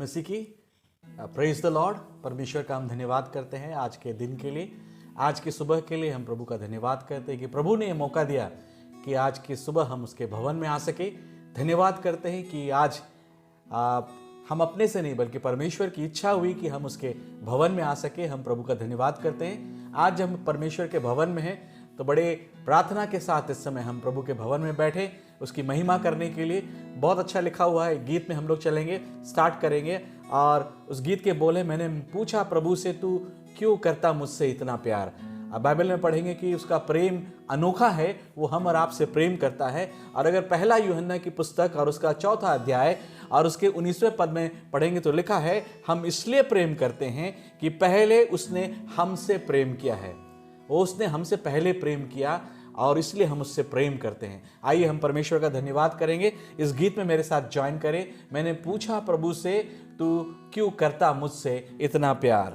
मसीह की। Praise the Lord. परमेश्वर का हम धन्यवाद करते हैं आज के दिन के लिए, आज की सुबह के लिए। हम प्रभु का धन्यवाद करते हैं कि प्रभु ने मौका दिया कि आज की सुबह हम उसके भवन में आ सके। धन्यवाद करते हैं कि आज हम अपने से नहीं बल्कि परमेश्वर की इच्छा हुई कि हम उसके भवन में आ सके। हम प्रभु का धन्यवाद करते हैं। आज हम परमेश्वर के भवन में हैं तो बड़े प्रार्थना के साथ इस समय हम प्रभु के भवन में बैठे उसकी महिमा करने के लिए। बहुत अच्छा लिखा हुआ है, गीत में हम लोग चलेंगे, स्टार्ट करेंगे। और उस गीत के बोले, मैंने पूछा प्रभु से, तू क्यों करता मुझसे इतना प्यार। अब बाइबल में पढ़ेंगे कि उसका प्रेम अनोखा है, वो हम और आपसे प्रेम करता है। और अगर पहला यूहन्ना की पुस्तक और उसका 4वां अध्याय और उसके 19वें पद में पढ़ेंगे तो लिखा है, हम इसलिए प्रेम करते हैं कि पहले उसने हमसे प्रेम किया है। वो उसने हमसे पहले प्रेम किया और इसलिए हम उससे प्रेम करते हैं। आइए हम परमेश्वर का धन्यवाद करेंगे। इस गीत में मेरे साथ ज्वाइन करें। मैंने पूछा प्रभु से, तू क्यों करता मुझसे इतना प्यार।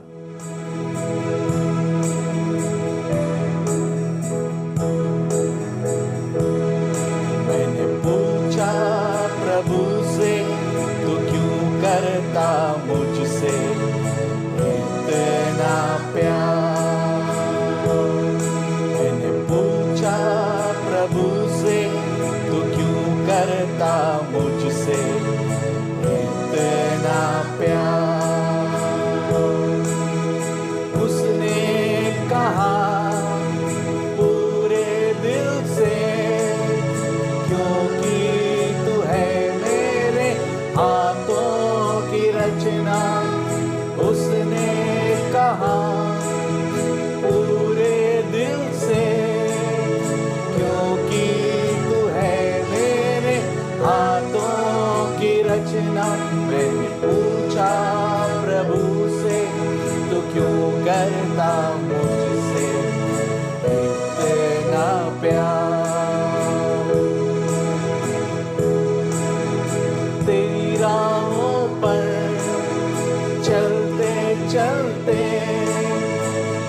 मैंने पूछा प्रभु से, तू क्यों करता मुझसे इतना प्यार। प्रभु से, तू क्यों करता मुझसे इतना प्यार। उसने कहा पूरे दिल से, क्योंकि तू है मेरे हाथों की रचना। उसने कहा पूरे दिल से, क्योंकि तू है मेरे हाथों की रचना। मैंने पूछा प्रभु से, तू क्यों करता मुझसे इतना प्यार। तेरी राहों पर चलते चलते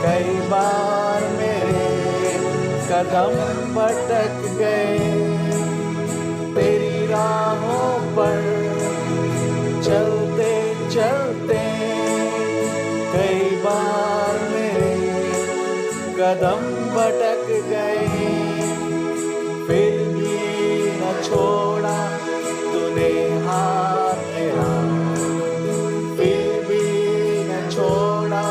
कई बार मेरे कदम भटक गए। तेरी राहों पर चलते चलते कई बार मेरे कदम भटक गए। फिर भी न छोड़ा तूने हाथ मेरा, फिर भी न छोड़ा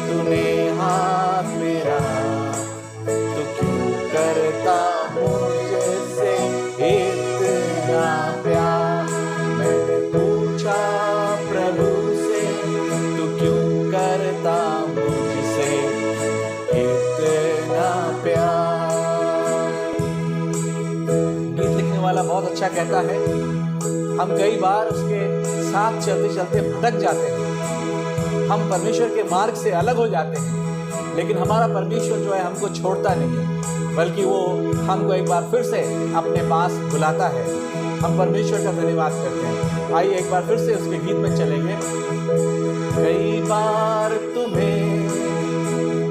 तूने हाथ मेरा। करता मुझसे इतना प्यार। मैंने पूछा प्रभु से, तू क्यों करता मुझसे इतना प्यार। गीत लिखने वाला बहुत अच्छा कहता है, हम कई बार उसके साथ चलते चलते भटक जाते हैं, हम परमेश्वर के मार्ग से अलग हो जाते हैं, लेकिन हमारा परमेश्वर जो है हमको छोड़ता नहीं है, बल्कि वो हमको एक बार फिर से अपने पास बुलाता है। हम परमेश्वर का धन्यवाद करते हैं। आइए एक बार फिर से उसके गीत में चलेंगे। कई बार तुम्हें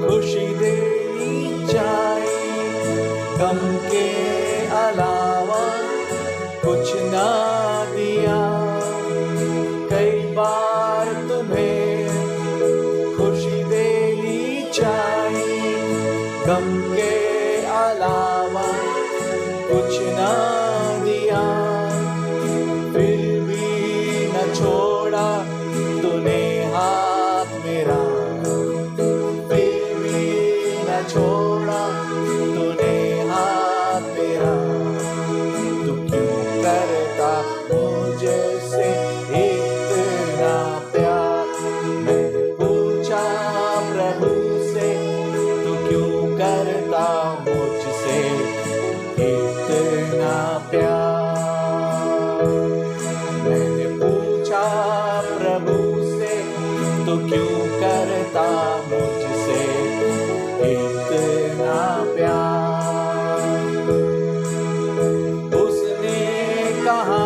खुशी देनी चाहिए, गम के अलावा कुछ ना दिया। कई बार तुम्हें खुशी देनी चाहिए, गम के अलावा कुछ ना दिया। फिर भी न छोड़ा तूने हाथ मेरा, फिर भी न छोड़ा तूने हाथ मेरा। तू क्यों करता मुझसे इतना प्यार। मैंने पूछा प्रभु से, तू क्यों करता मुझसे इतना प्यार। मैंने पूछा प्रभु से, तू क्यों करता मुझसे इतना प्यार। उसने कहा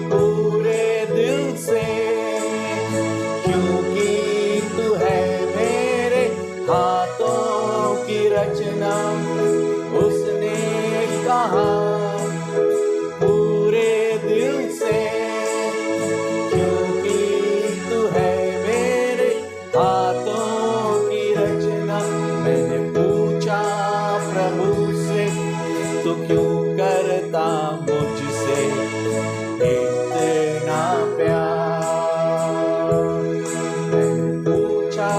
पूरे दिल से, क्योंकि तू है मेरे हाथों की रचना। उसने कहा पूरे दिल से, क्यों क्यों करता मुझसे इतना प्यार। मैंने पूछा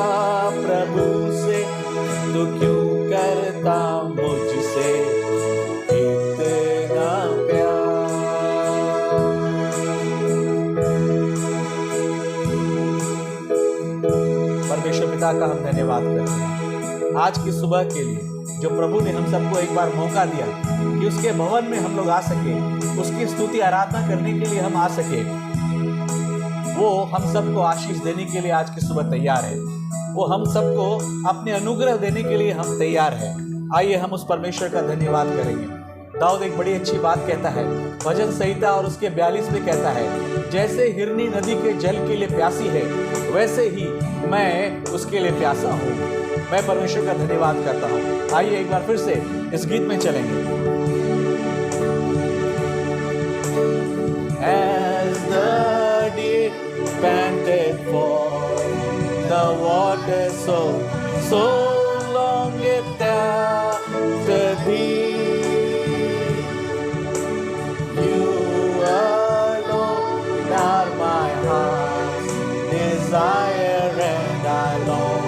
प्रभु से, तू क्यों करता मुझसे इतना प्यार। परमेश्वर पिता का हम धन्यवाद करते हैं आज की सुबह के लिए, जो प्रभु ने हम सबको एक बार मौका दिया कि उसके भवन में हम लोग आ सके, उसकी स्तुति आराधना करने के लिए हम आ सके। वो हम सबको आशीष देने के लिए आज की सुबह तैयार है। वो हम सबको अपने अनुग्रह देने के लिए हम तैयार हैं। आइए हम उस परमेश्वर का धन्यवाद करेंगे। दाऊद एक बड़ी अच्छी बात कहता है, भजन संहिता और उसके 42 में कहता है, जैसे हिरनी नदी के जल के लिए प्यासी है, वैसे ही मैं उसके लिए प्यासा हूँ। मैं परमेश्वर का धन्यवाद करता हूँ। आइए एक बार फिर से इस गीत में चलेंगे। As the deer panted for the water, so longeth after thee. You alone are my heart's desire, and I long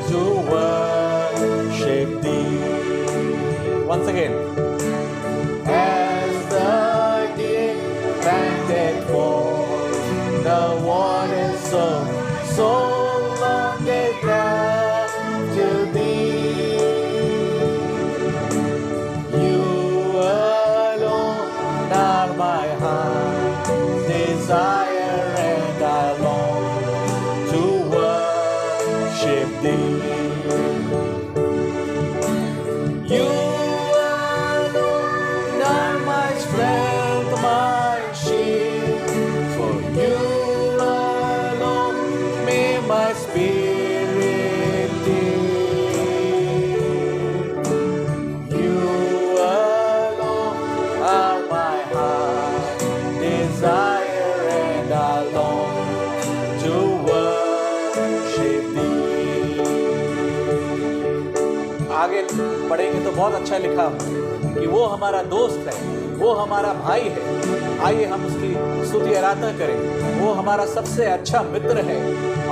to worship thee. Once again. As the deer panted for the water, so longeth after thee. You alone are my heart's desire, and I long to worship thee. You alone are my strength, my shield. For you alone may my spirit live. You alone are my heart's desire, and I long to worship thee. आगे पढ़ेंगे तो बहुत अच्छा लिखा कि वो हमारा दोस्त है, वो हमारा भाई है। आइए हम उसकी स्तुति आराधना करें। वो हमारा सबसे अच्छा मित्र है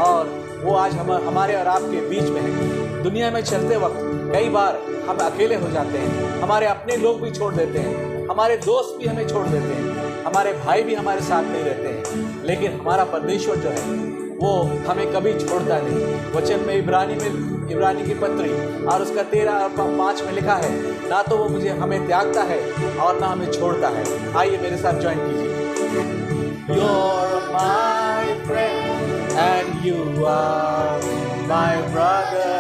और वो आज हमारे और आपके बीच में है। दुनिया में चलते वक्त कई बार हम अकेले हो जाते हैं, हमारे अपने लोग भी छोड़ देते हैं, हमारे दोस्त भी हमें छोड़ देते हैं, हमारे भाई भी हमारे साथ नहीं रहते हैं। लेकिन हमारा परमेश्वर जो है वो हमें कभी छोड़ता नहीं। वचन में इब्रानी की पत्री और उसका 13 और 5 में लिखा है, ना तो वो हमें त्यागता है और ना हमें छोड़ता है। आइए मेरे साथ ज्वाइन कीजिए। You're my friend and you are my brother,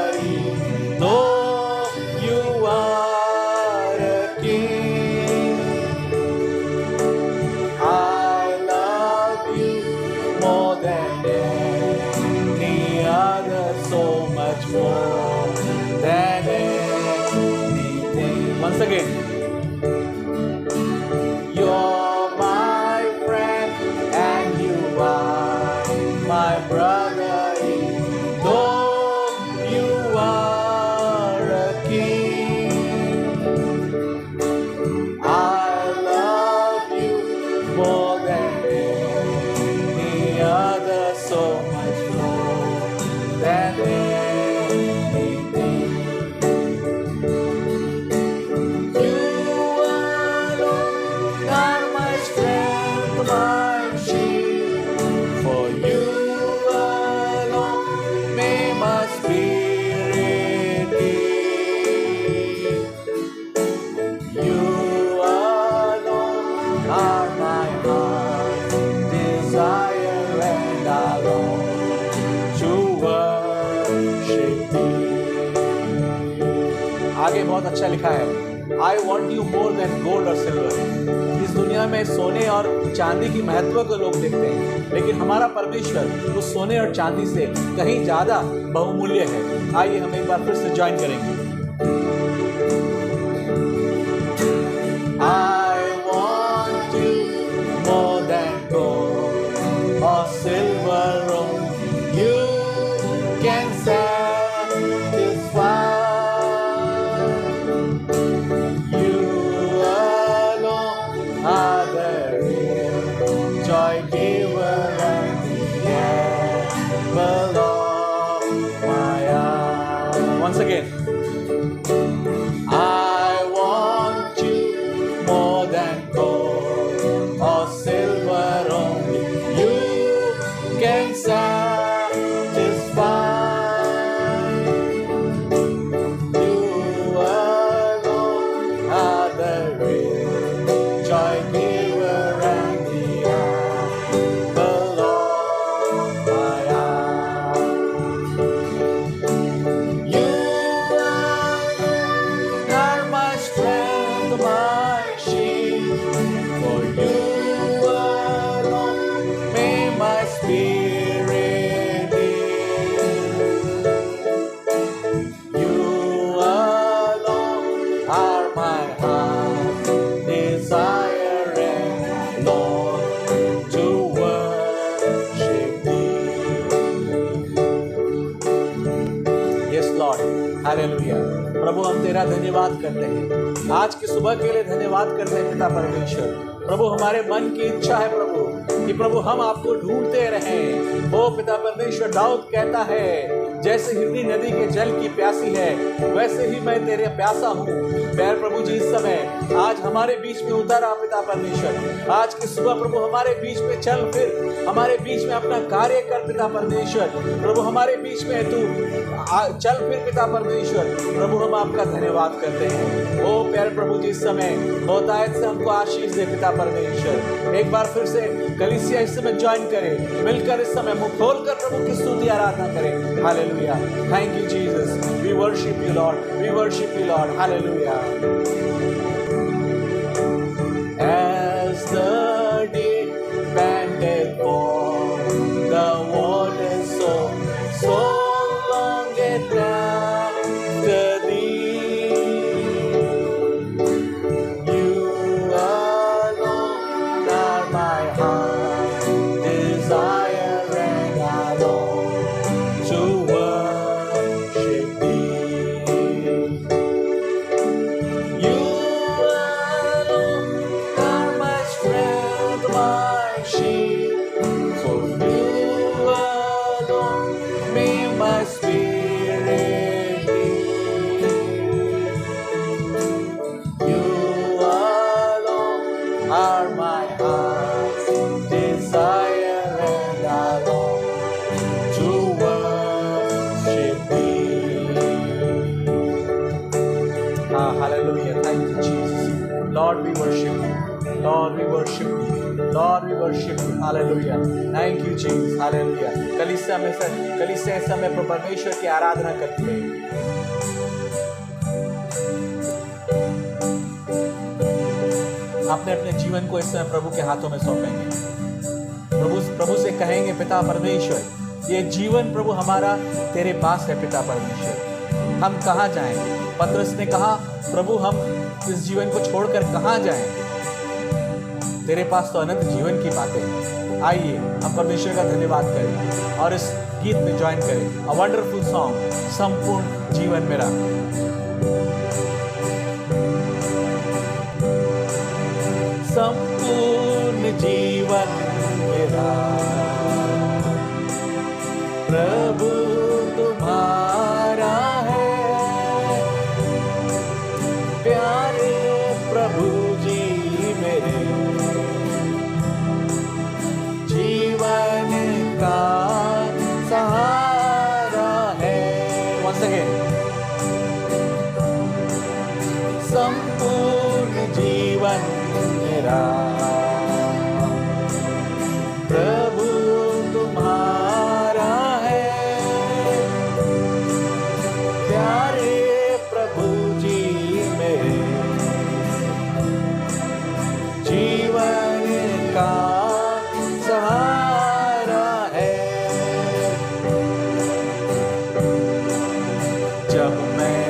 though you are a king. I love you more than any other, so much more than anything. Once again. You're my friend and you are my brother, though you are a king. I love you more than any other, so much more than anything. You alone are my strength, my shield. For you alone may my spirit live. You alone are my heart's desire, and I long to worship thee. आगे बहुत अच्छा लिखा है, I want you more than gold or silver. इस दुनिया में सोने और चांदी की महत्व को लोग देखते हैं, लेकिन हमारा परमेश्वर उस सोने और चांदी से कहीं ज्यादा बहुमूल्य है। आइए हम एक बार फिर से ज्वाइन करेंगे। I want you more than gold or silver, only you can satisfy. You joy giver and the apple of my eye. You are my strength, my shield. For you alone may my spirit live. You alone are my heart's desire, and Lord, to worship Thee. Yes, Lord, Hallelujah. प्रभु हम तेरा धन्यवाद करते हैं, आज की सुबह के लिए धन्यवाद करते हैं पिता परमेश्वर। प्रभु हमारे मन की इच्छा है प्रभु कि प्रभु हम आपको ढूंढते रहें। ओ पिता परमेश्वर, दाऊद कहता है जैसे हिरनी नदी के जल की प्यासी है, वैसे ही मैं तेरे प्यासा हूँ। प्यारे प्रभु जी, इस समय आज हमारे बीच में उतर आ पिता परमेश्वर। आज की सुबह प्रभु हमारे बीच में चल फिर, हमारे बीच में अपना कार्य कर पिता परमेश्वर। प्रभु हमारे बीच में तू चल फिर पिता परमेश्वर। प्रभु हम आपका धन्यवाद करते हैं। ओ प्यारे प्रभु जी, इस समय बहुतायत से हमको आशीष दे पिता परमेश्वर। एक बार फिर से कलीसिया इस समय ज्वाइन करें, मिलकर इस समय मुंह खोलकर प्रभु की स्तुति आराधना करें। Hallelujah, thank you Jesus, we worship you Lord, we worship you Lord, hallelujah. As the deep panted for the water, so longeth after Thee. You alone are my heart's desire, and I long to worship Thee. You alone are my strength, my shield. For you alone may my spirit live. You alone are my heart's desire, and I long to worship Thee. Hallelujah. Thank you, Jesus. Lord, we worship you. Lord, we worship you. Lord, we worship you. Hallelujah. Thank you, Jesus. Hallelujah. कलीसिया इस समय प्रभु परमेश्वर की आराधना करती है। अपने अपने जीवन को इस समय प्रभु के हाथों में सौंपेंगे। प्रभु से कहेंगे, पिता परमेश्वर, ये जीवन प्रभु हमारा तेरे पास है। पिता परमेश्वर, हम कहाँ जाएं? पतरस ने कहा, प्रभु हम इस जीवन को छोड़कर कहाँ जाएं? तेरे पास तो अनंत जीवन की बातें हैं। आइए हम परमेश्वर का धन्यवाद करें और इस गीत में ज्वाइन करें। अ वंडरफुल सॉन्ग, संपूर्ण जीवन मेरा। संपूर्ण जीवन मेरा प्रभु तुम्हारा है। प्यारे प्रभु जी मेरे, जीवन का सहारा है। Once again. संपूर्ण जीवन मेरा प्रभु तुम्हारा है। प्यारे प्रभु जी मेरे, जीवन का सहारा है। जब मैं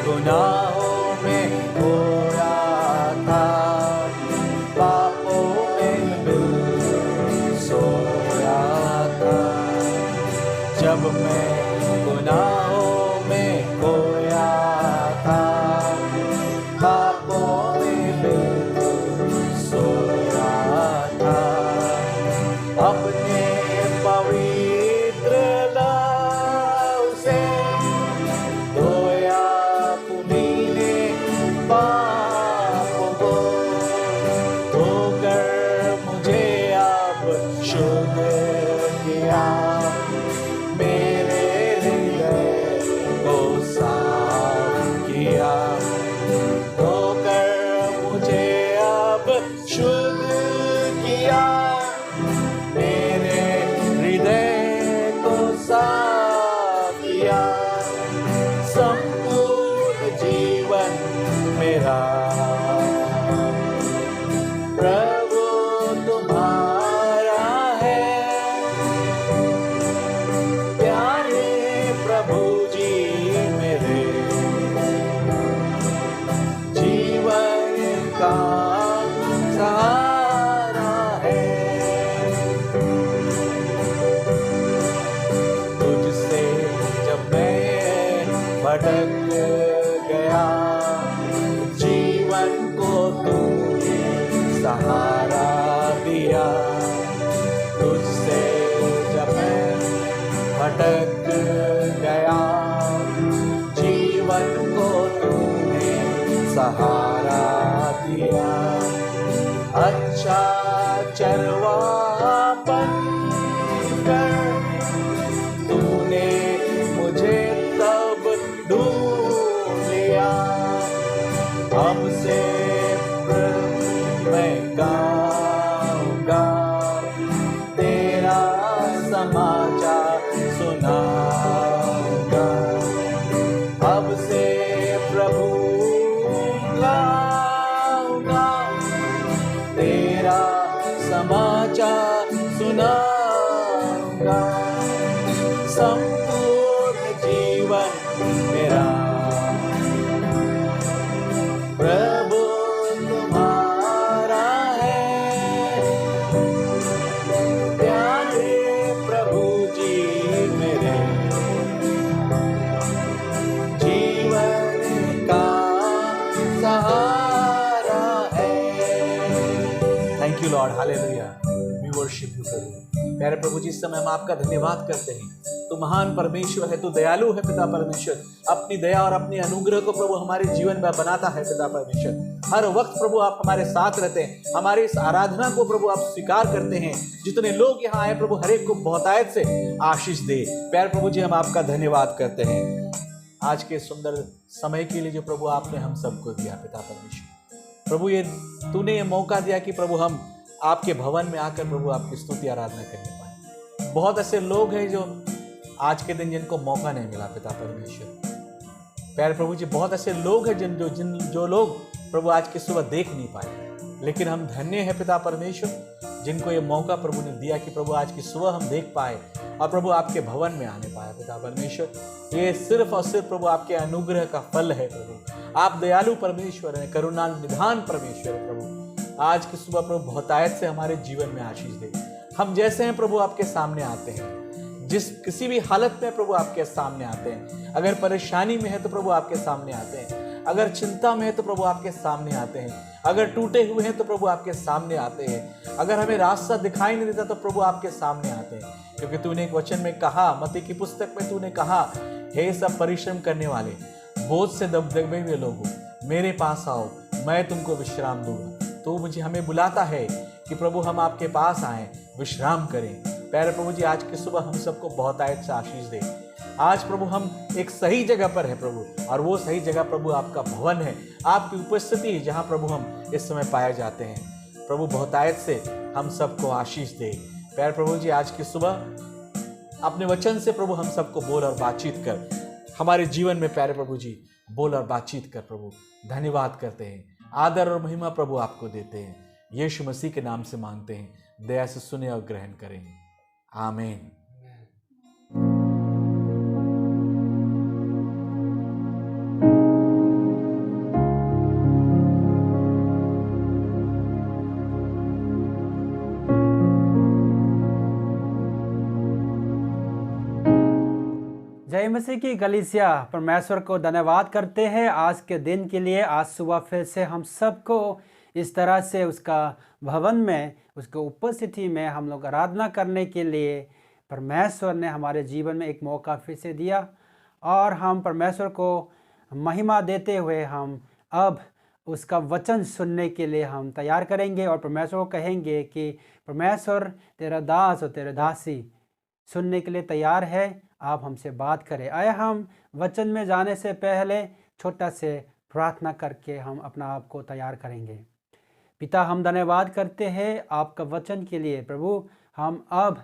गुनाहों में खोया था, पाप शुद्ध किया, मेरे हृदय को साफ किया, संपूर्ण जीवन मेरा प्रभु तुम्हारा है। प्यारे प्रभु जी मेरे जीवन का सहारा है। तुझसे जब मैं भटक गया, जीवन को तूने सहारा दिया। तुझसे जब मैं भटक गया, जीवन को तूने सहारा दिया। अच्छा चरवाहा बनकर तूने मुझे तब ढूंढ लिया। अब से मैं गाऊंगा तेरा समाचार सुनाऊंगा। अब से प्रभु गाऊंगा तेरा समाचार सुनाऊंगा। संपूर्ण जीवन मेरा प्रभु तुम्हारा है। प्यारे प्रभु जी मेरे जीवन का सहारा है। Thank you Lord, hallelujah, we worship you प्रभु। प्यारे प्रभु जी, इस समय हम आपका धन्यवाद करते हैं। तू महान परमेश्वर है, तू दयालु है पिता परमेश्वर। अपनी दया और अपनी अनुग्रह को प्रभु हमारे जीवन में बनाता है पिता परमेश्वर। हर वक्त प्रभु आप हमारे साथ रहते हैं। हमारे इस आराधना को प्रभु आप स्वीकार करते हैं। जितने लोग यहाँ आए प्रभु, हर एक को बहुतायत से आशीष दे। प्यारे प्रभु जी, हम आपका धन्यवाद करते हैं आज के सुंदर समय के लिए जो प्रभु आपने हम सबको दिया पिता परमेश्वर। प्रभु ये तूने ये मौका दिया कि प्रभु हम आपके भवन में आकर प्रभु आपकी स्तुति आराधना करने पाए। बहुत ऐसे लोग हैं जो आज के दिन जिनको मौका नहीं मिला पिता परमेश्वर। प्यारे प्रभु जी, बहुत ऐसे लोग हैं जो लोग प्रभु आज की सुबह देख नहीं पाए, लेकिन हम धन्य हैं पिता परमेश्वर जिनको ये मौका प्रभु ने दिया कि प्रभु आज की सुबह हम देख पाए और प्रभु आपके भवन में आने पाए पिता परमेश्वर। ये सिर्फ और सिर्फ प्रभु आपके अनुग्रह का फल है प्रभु। आप दयालु परमेश्वर हैं, करुणा निधान परमेश्वर है प्रभु। आज की सुबह प्रभु बहुतायत से हमारे जीवन में आशीष दे। हम जैसे हैं प्रभु आपके सामने आते हैं, जिस किसी भी हालत में प्रभु आपके सामने आते हैं। अगर परेशानी में है तो प्रभु आपके सामने आते हैं, अगर चिंता में है तो प्रभु आपके सामने आते हैं, अगर टूटे हुए हैं तो प्रभु आपके सामने आते हैं, अगर हमें रास्ता दिखाई नहीं देता तो प्रभु आपके सामने आते हैं। क्योंकि तूने एक वचन में कहा, मत्ती की पुस्तक में तूने कहा, हे सब परिश्रम करने वाले, बोझ से दबदबे हुए लोगों, मेरे पास आओ, मैं तुमको विश्राम दूंगा। तो मुझे हमें बुलाता है कि प्रभु हम आपके पास आए, विश्राम करें। प्यारे प्रभु जी, आज की सुबह हम सबको बहुतायत से आशीष दे। आज प्रभु हम एक सही जगह पर है प्रभु, और वो सही जगह प्रभु आपका भवन है, आपकी उपस्थिति जहाँ प्रभु हम इस समय पाए जाते हैं। प्रभु बहुतायत से हम सबको आशीष दे। प्यारे प्रभु जी, आज की सुबह अपने वचन से प्रभु हम सबको बोल और बातचीत कर, हमारे जीवन में प्यारे प्रभु जी बोल और बातचीत कर प्रभु। धन्यवाद करते हैं, आदर और महिमा प्रभु आपको देते हैं। यीशु मसीह के नाम से मांगते हैं, दया से सुने और ग्रहण करें, आमीन। जय मसीह की कलीसिया, परमेश्वर को धन्यवाद करते हैं आज के दिन के लिए। आज सुबह फिर से हम सबको इस तरह से उसका भवन में, उसके उपस्थिति में हम लोग आराधना करने के लिए परमेश्वर ने हमारे जीवन में एक मौका फिर से दिया, और हम परमेश्वर को महिमा देते हुए हम अब उसका वचन सुनने के लिए हम तैयार करेंगे और परमेश्वर को कहेंगे कि परमेश्वर, तेरा दास और तेरा दासी सुनने के लिए तैयार है, आप हमसे बात करें। आए हम वचन में जाने से पहले छोटा से प्रार्थना करके हम अपना आप को तैयार करेंगे। पिता, हम धन्यवाद करते हैं आपका वचन के लिए। प्रभु, हम अब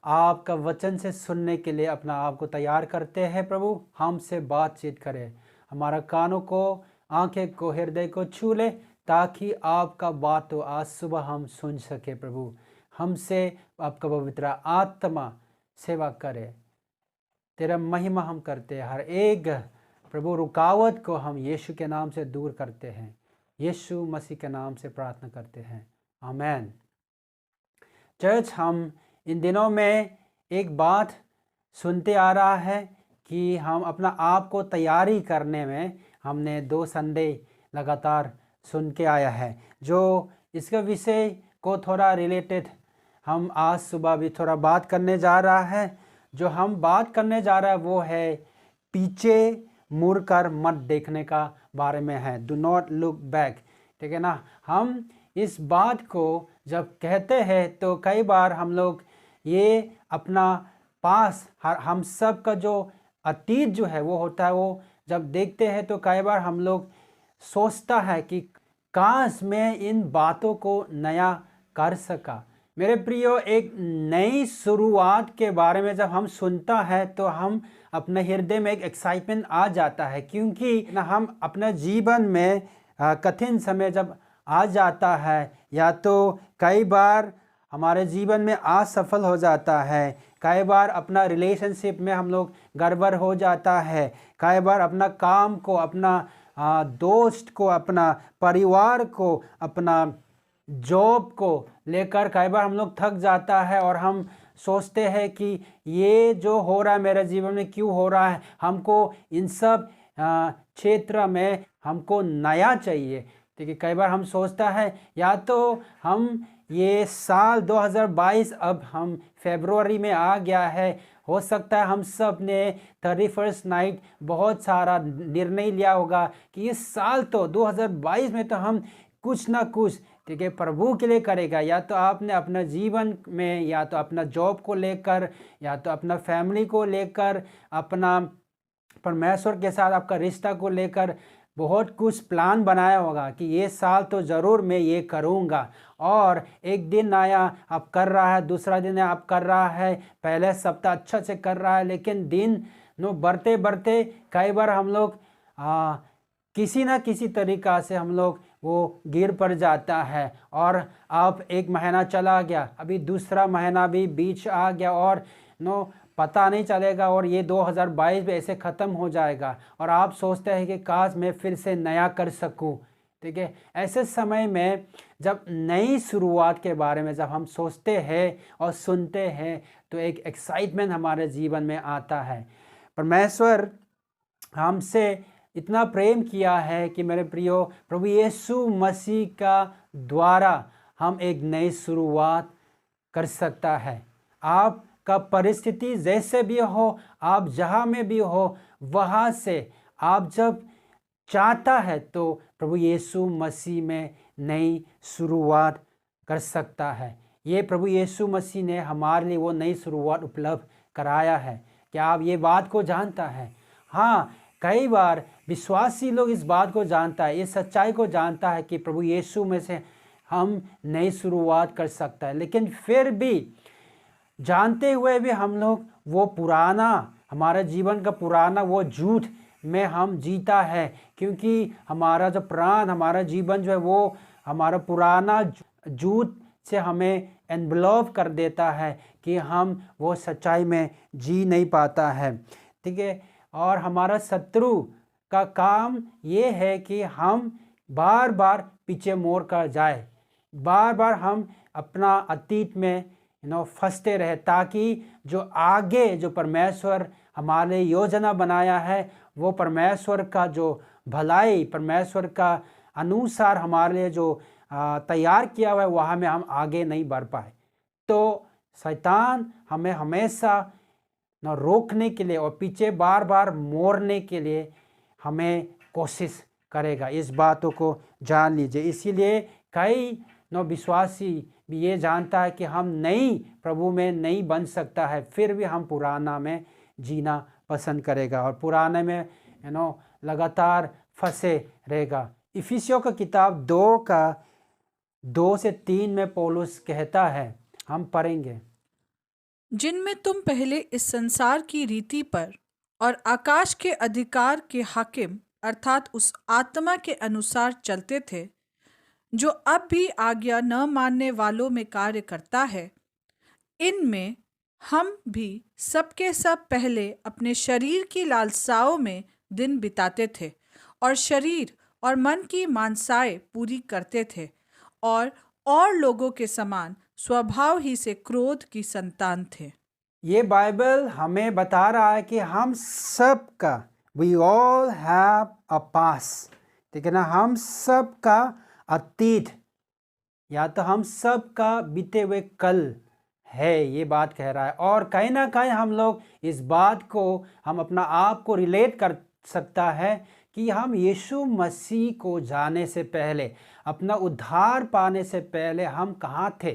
आपका वचन से सुनने के लिए अपना आप को तैयार करते हैं। प्रभु, हमसे बातचीत करें, हमारा कानों को, आंखें को, हृदय को छू ले, ताकि आपका बात तो आज सुबह हम सुन सके। प्रभु, हमसे आपका पवित्र आत्मा सेवा करे। तेरा महिमा हम करते हैं। हर एक प्रभु रुकावट को हम यीशु के नाम से दूर करते हैं। यीशु मसीह के नाम से प्रार्थना करते हैं, आमेन। चर्च, हम इन दिनों में एक बात सुनते आ रहा है कि हम अपना आप को तैयारी करने में हमने 2 संडे लगातार सुन के आया है, जो इसका विषय को थोड़ा रिलेटेड हम आज सुबह भी थोड़ा बात करने जा रहा है। जो हम बात करने जा रहा है वो है पीछे मुड़कर मत देखने का बारे में है। डू नॉट लुक बैक, ठीक है ना। हम इस बात को जब कहते हैं तो कई बार हम लोग ये अपना पास, हम सब का जो अतीत जो है वो होता है, वो जब देखते हैं तो कई बार हम लोग सोचता है कि काश मैं इन बातों को नया कर सका। मेरे प्रियो, एक नई शुरुआत के बारे में जब हम सुनता है तो हम अपने हृदय में एक एक्साइटमेंट आ जाता है, क्योंकि ना हम अपने जीवन में कठिन समय जब आ जाता है, या तो कई बार हमारे जीवन में असफल हो जाता है, कई बार अपना रिलेशनशिप में हम लोग गड़बड़ हो जाता है, कई बार अपना काम को, अपना दोस्त को, अपना परिवार को, अपना जॉब को लेकर कई बार हम लोग थक जाता है और हम सोचते हैं कि ये जो हो रहा है मेरे जीवन में क्यों हो रहा है। हमको इन सब क्षेत्र में हमको नया चाहिए। ठीक है, कई बार हम सोचता है या तो हम ये साल 2022 अब हम फरवरी में आ गया है, हो सकता है हम सब ने 31st नाइट बहुत सारा निर्णय लिया होगा कि इस साल तो 2022 में तो हम कुछ ना कुछ, ठीक है, प्रभु के लिए करेगा। या तो आपने अपना जीवन में, या तो अपना जॉब को लेकर, या तो अपना फैमिली को लेकर, अपना परमेश्वर के साथ आपका रिश्ता को लेकर बहुत कुछ प्लान बनाया होगा कि ये साल तो ज़रूर मैं ये करूँगा। और एक दिन आया आप कर रहा है, दूसरा दिन आप कर रहा है, पहले सप्ताह अच्छा से कर रहा है, लेकिन दिन बढ़ते बढ़ते कई बार हम लोग किसी ना किसी तरीक़ा से हम लोग वो गिर पड़ जाता है। और अब एक महीना चला गया, अभी दूसरा महीना भी बीच आ गया और पता नहीं चलेगा, और ये 2022 भी ऐसे ख़त्म हो जाएगा। और आप सोचते हैं कि काश मैं फिर से नया कर सकूं। ठीक है, ऐसे समय में जब नई शुरुआत के बारे में जब हम सोचते हैं और सुनते हैं तो एक एक्साइटमेंट हमारे जीवन में आता है। परमेश्वर हमसे इतना प्रेम किया है कि मेरे प्रियो, प्रभु यीशु मसीह का द्वारा हम एक नई शुरुआत कर सकता है। आपका परिस्थिति जैसे भी हो, आप जहाँ में भी हो, वहाँ से आप जब चाहता है तो प्रभु यीशु मसीह में नई शुरुआत कर सकता है। ये प्रभु यीशु मसीह ने हमारे लिए वो नई शुरुआत उपलब्ध कराया है। क्या आप ये बात को जानता है? हाँ, कई बार विश्वासी लोग इस बात को जानता है, इस सच्चाई को जानता है कि प्रभु यीशु में से हम नई शुरुआत कर सकता है, लेकिन फिर भी जानते हुए भी हम लोग वो पुराना, हमारे जीवन का पुराना वो झूठ में हम जीता है, क्योंकि हमारा जो प्राण, हमारा जीवन जो है वो हमारा पुराना झूठ से हमें एनवलप कर देता है कि हम वो सच्चाई में जी नहीं पाता है। ठीक है, और हमारा शत्रु का काम ये है कि हम बार बार पीछे मोड़ कर जाए, बार बार हम अपना अतीत में फंसते रहे, ताकि जो आगे जो परमेश्वर हमारे योजना बनाया है, वो परमेश्वर का जो भलाई, परमेश्वर का अनुसार हमारे लिए जो तैयार किया हुआ है, वहाँ में हम आगे नहीं बढ़ पाए। तो शैतान हमें हमेशा रोकने के लिए और पीछे बार बार मोड़ने के लिए हमें कोशिश करेगा। इस बातों को जान लीजिए। इसीलिए कई विश्वासी भी ये जानता है कि हम नई प्रभु में नहीं बन सकता है, फिर भी हम पुराना में जीना पसंद करेगा और पुराने में लगातार फंसे रहेगा। इफिसियों का किताब 2 का 2 से 3 में पौलुस कहता है, हम पढ़ेंगे। जिनमें तुम पहले इस संसार की रीति पर और आकाश के अधिकार के हाकिम अर्थात उस आत्मा के अनुसार चलते थे, जो अब भी आज्ञा न मानने वालों में कार्य करता है। इनमें हम भी सबके सब पहले अपने शरीर की लालसाओं में दिन बिताते थे और शरीर और मन की मानसाएं पूरी करते थे और लोगों के समान स्वभाव ही से क्रोध की संतान थे। ये बाइबल हमें बता रहा है कि हम सब का वी ऑल हैव अ पास, ठीक है ना। हम सब का अतीत या तो हम सब का बीते हुए कल है, ये बात कह रहा है। और कहीं ना कहीं हम लोग इस बात को हम अपना आप को रिलेट कर सकता है कि हम यीशु मसीह को जाने से पहले, अपना उद्धार पाने से पहले हम कहाँ थे,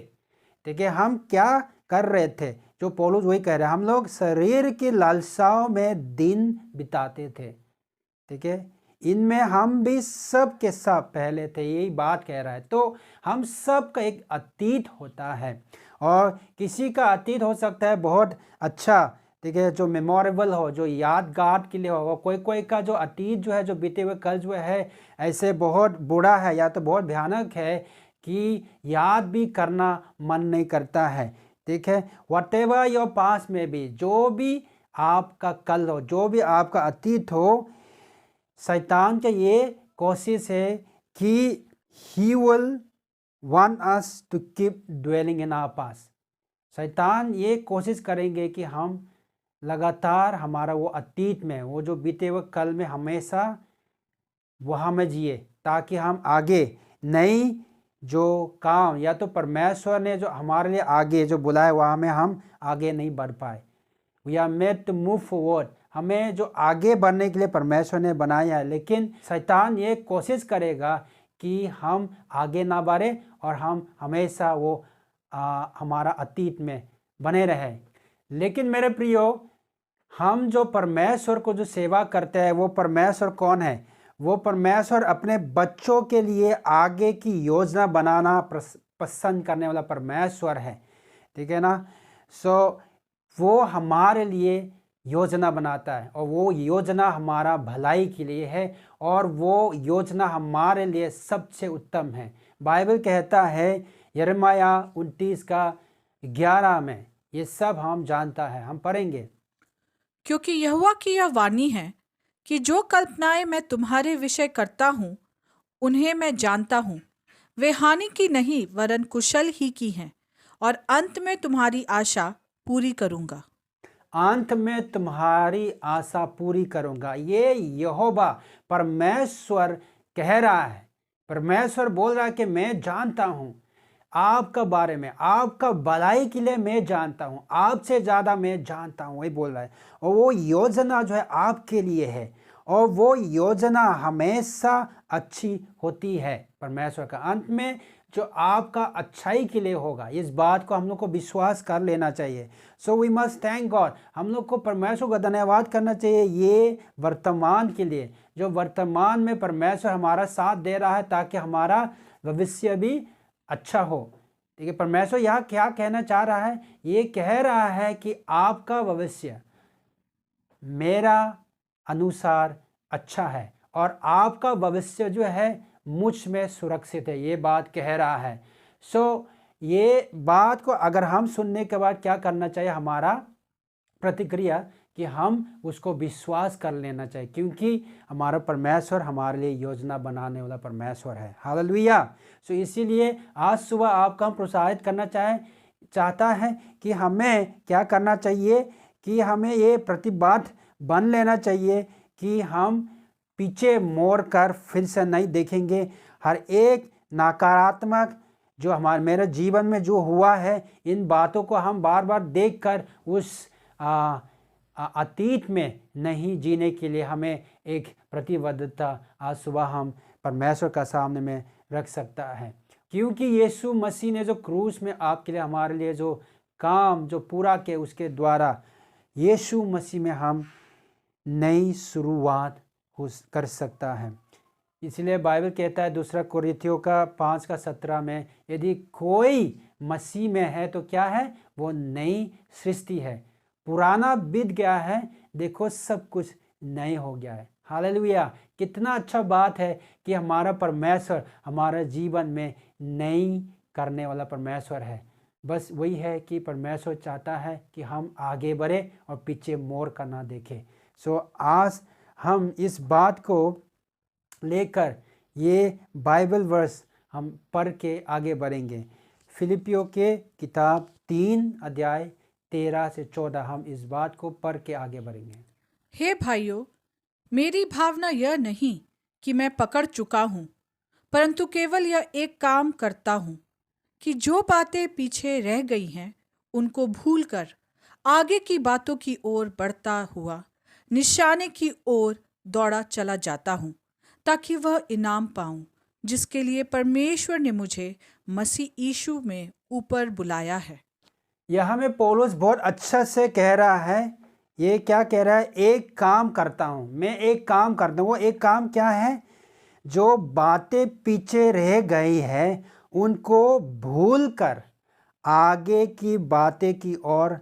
ठीक है, हम क्या कर रहे थे। जो पौलुस वही कह रहे हैं, हम लोग शरीर की लालसाओं में दिन बिताते थे, ठीक है। इनमें हम भी सब के सब पहले थे, यही बात कह रहा है। तो हम सब का एक अतीत होता है और किसी का अतीत हो सकता है बहुत अच्छा, ठीक है, जो मेमोरेबल हो, जो यादगार के लिए होगा। कोई कोई का जो अतीत जो है, जो बीते हुए कल जो है ऐसे बहुत बुरा है या तो बहुत भयानक है कि याद भी करना मन नहीं करता है, ठीक है। वट एवर योर पास में भी, जो भी आपका कल हो, जो भी आपका अतीत हो, शैतान की ये कोशिश है कि he will want us to keep dwelling in our past. शैतान ये कोशिश करेंगे कि हम लगातार हमारा वो अतीत में, वो जो बीते हुए कल में हमेशा वहाँ में जिए, ताकि हम आगे नई जो काम या तो परमेश्वर ने जो हमारे लिए आगे जो बुलाया वहाँ में हम आगे नहीं बढ़ पाए। We are made to move forward, हमें जो आगे बढ़ने के लिए परमेश्वर ने बनाया है, लेकिन शैतान ये कोशिश करेगा कि हम आगे ना बढ़े और हम हमेशा वो हमारा अतीत में बने रहें। लेकिन मेरे प्रियो, हम जो परमेश्वर को जो सेवा करते हैं, वो परमेश्वर कौन है? वो परमेश्वर अपने बच्चों के लिए आगे की योजना बनाना पसंद करने वाला परमेश्वर है, ठीक है ना। वो हमारे लिए योजना बनाता है और वो योजना हमारा भलाई के लिए है और वो योजना हमारे लिए सबसे उत्तम है। बाइबल कहता है यिर्मयाह 29:11 में, ये सब हम जानता है, हम पढ़ेंगे। क्योंकि यहोवा की यह वाणी है कि जो कल्पनाएं मैं तुम्हारे विषय करता हूँ उन्हें मैं जानता हूँ, वे हानि की नहीं वरन कुशल ही की हैं, और अंत में तुम्हारी आशा पूरी करूँगा। अंत में तुम्हारी आशा पूरी करूँगा, ये यहोवा परमेश्वर कह रहा है। परमेश्वर बोल रहा है कि मैं जानता हूँ आपका बारे में, आपका भलाई के लिए मैं जानता हूँ, आपसे ज़्यादा मैं जानता हूँ, वही बोल रहा है। और वो योजना जो है आपके लिए है और वो योजना हमेशा अच्छी होती है परमेश्वर का। अंत में जो आपका अच्छाई के लिए होगा, इस बात को हम लोग को विश्वास कर लेना चाहिए। So we must thank God, हम लोग को परमेश्वर का धन्यवाद करना चाहिए ये वर्तमान के लिए, जो वर्तमान में परमेश्वर हमारा साथ दे रहा है ताकि हमारा भविष्य भी अच्छा हो, ठीक है। परमेश्वर यहाँ क्या कहना चाह रहा है? ये कह रहा है कि आपका भविष्य मेरा अनुसार अच्छा है और आपका भविष्य जो है मुझ में सुरक्षित है, ये बात कह रहा है। ये बात को अगर हम सुनने के बाद क्या करना चाहिए, हमारा प्रतिक्रिया कि हम उसको विश्वास कर लेना चाहिए, क्योंकि हमारा परमेश्वर हमारे लिए योजना बनाने वाला परमेश्वर है। हालेलुया। इसीलिए आज सुबह आपका हम प्रोत्साहित करना चाहता है कि हमें क्या करना चाहिए, कि हमें ये प्रतिबद्ध बन लेना चाहिए कि हम पीछे मोड़ कर फिर से नहीं देखेंगे। हर एक नकारात्मक जो मेरे जीवन में जो हुआ है, इन बातों को हम बार बार देखकर उस अतीत में नहीं जीने के लिए हमें एक प्रतिबद्धता आज सुबह हम परमेश्वर का सामने में रख सकता है। क्योंकि यीशु मसीह ने जो क्रूस में आपके लिए हमारे लिए जो काम जो पूरा किया, उसके द्वारा यीशु मसीह में हम नई शुरुआत कर सकता है। इसलिए बाइबल कहता है दूसरा कुरिन्थियों का 5:17 में, यदि कोई मसीह में है तो क्या है, वो नई सृष्टि है, पुराना बीत गया है, देखो सब कुछ नए हो गया है। हालेलुया! कितना अच्छा बात है कि हमारा परमेश्वर हमारे जीवन में नई करने वाला परमेश्वर है। बस वही है कि परमेश्वर चाहता है कि हम आगे बढ़े और पीछे मोड़ कर ना देखें। आज हम इस बात को लेकर ये बाइबल वर्स हम पढ़ के आगे बढ़ेंगे। फिलिपियों के किताब 3:13-14 हम इस बात को पढ़ के आगे बढ़ेंगे। हे भाइयों, मेरी भावना यह नहीं कि मैं पकड़ चुका हूँ, परंतु केवल यह एक काम करता हूँ कि जो बातें पीछे रह गई हैं उनको भूलकर आगे की बातों की ओर बढ़ता हुआ निशाने की ओर दौड़ा चला जाता हूँ, ताकि वह इनाम पाऊँ जिसके लिए परमेश्वर ने मुझे मसीह यीशु में ऊपर बुलाया है। यहाँ में पौलुस बहुत अच्छा से कह रहा है। ये क्या कह रहा है, एक काम करता हूँ, मैं एक काम करता हूँ। वो एक काम क्या है, जो बातें पीछे रह गई है उनको भूलकर आगे की बातें की ओर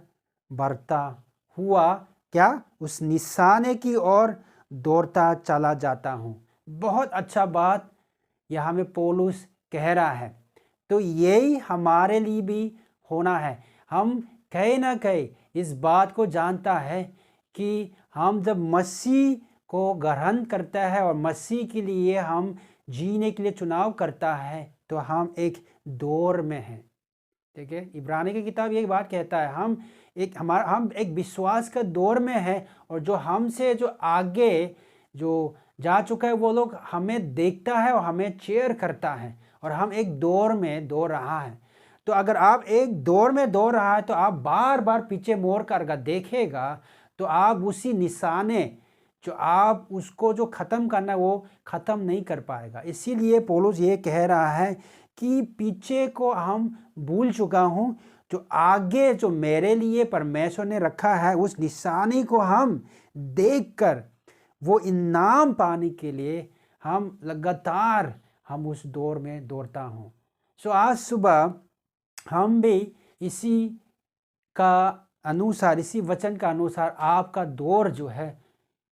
बढ़ता हुआ क्या, उस निशाने की ओर दौड़ता चला जाता हूँ। बहुत अच्छा बात यहाँ में पौलुस कह रहा है। तो यही हमारे लिए भी होना है। हम कहीं ना कहीं इस बात को जानता है कि हम जब मसीह को ग्रहण करता है और मसीह के लिए हम जीने के लिए चुनाव करता है तो हम एक दौर में हैं। ठीक है, इब्रानी की किताब यही बात कहता है, हम एक विश्वास का दौर में है और जो हमसे जो आगे जो जा चुका है वो लोग हमें देखता है और हमें चेयर करता है और हम एक दौर में दौड़ रहा है। तो अगर आप एक दौर में दौड़ रहा है तो आप बार बार पीछे मोड़ कर अगर देखेगा तो आप उसी निशाने जो आप उसको जो ख़त्म करना है वो ख़त्म नहीं कर पाएगा। इसीलिए पौलुस ये कह रहा है कि पीछे को हम भूल चुका हूँ, जो आगे जो मेरे लिए परमेश्वर ने रखा है उस निशाने को हम देखकर वो इनाम पाने के लिए हम लगातार हम उस दौर में दौड़ता हूँ। आज सुबह हम भी इसी का अनुसार, इसी वचन का अनुसार आपका दौर जो है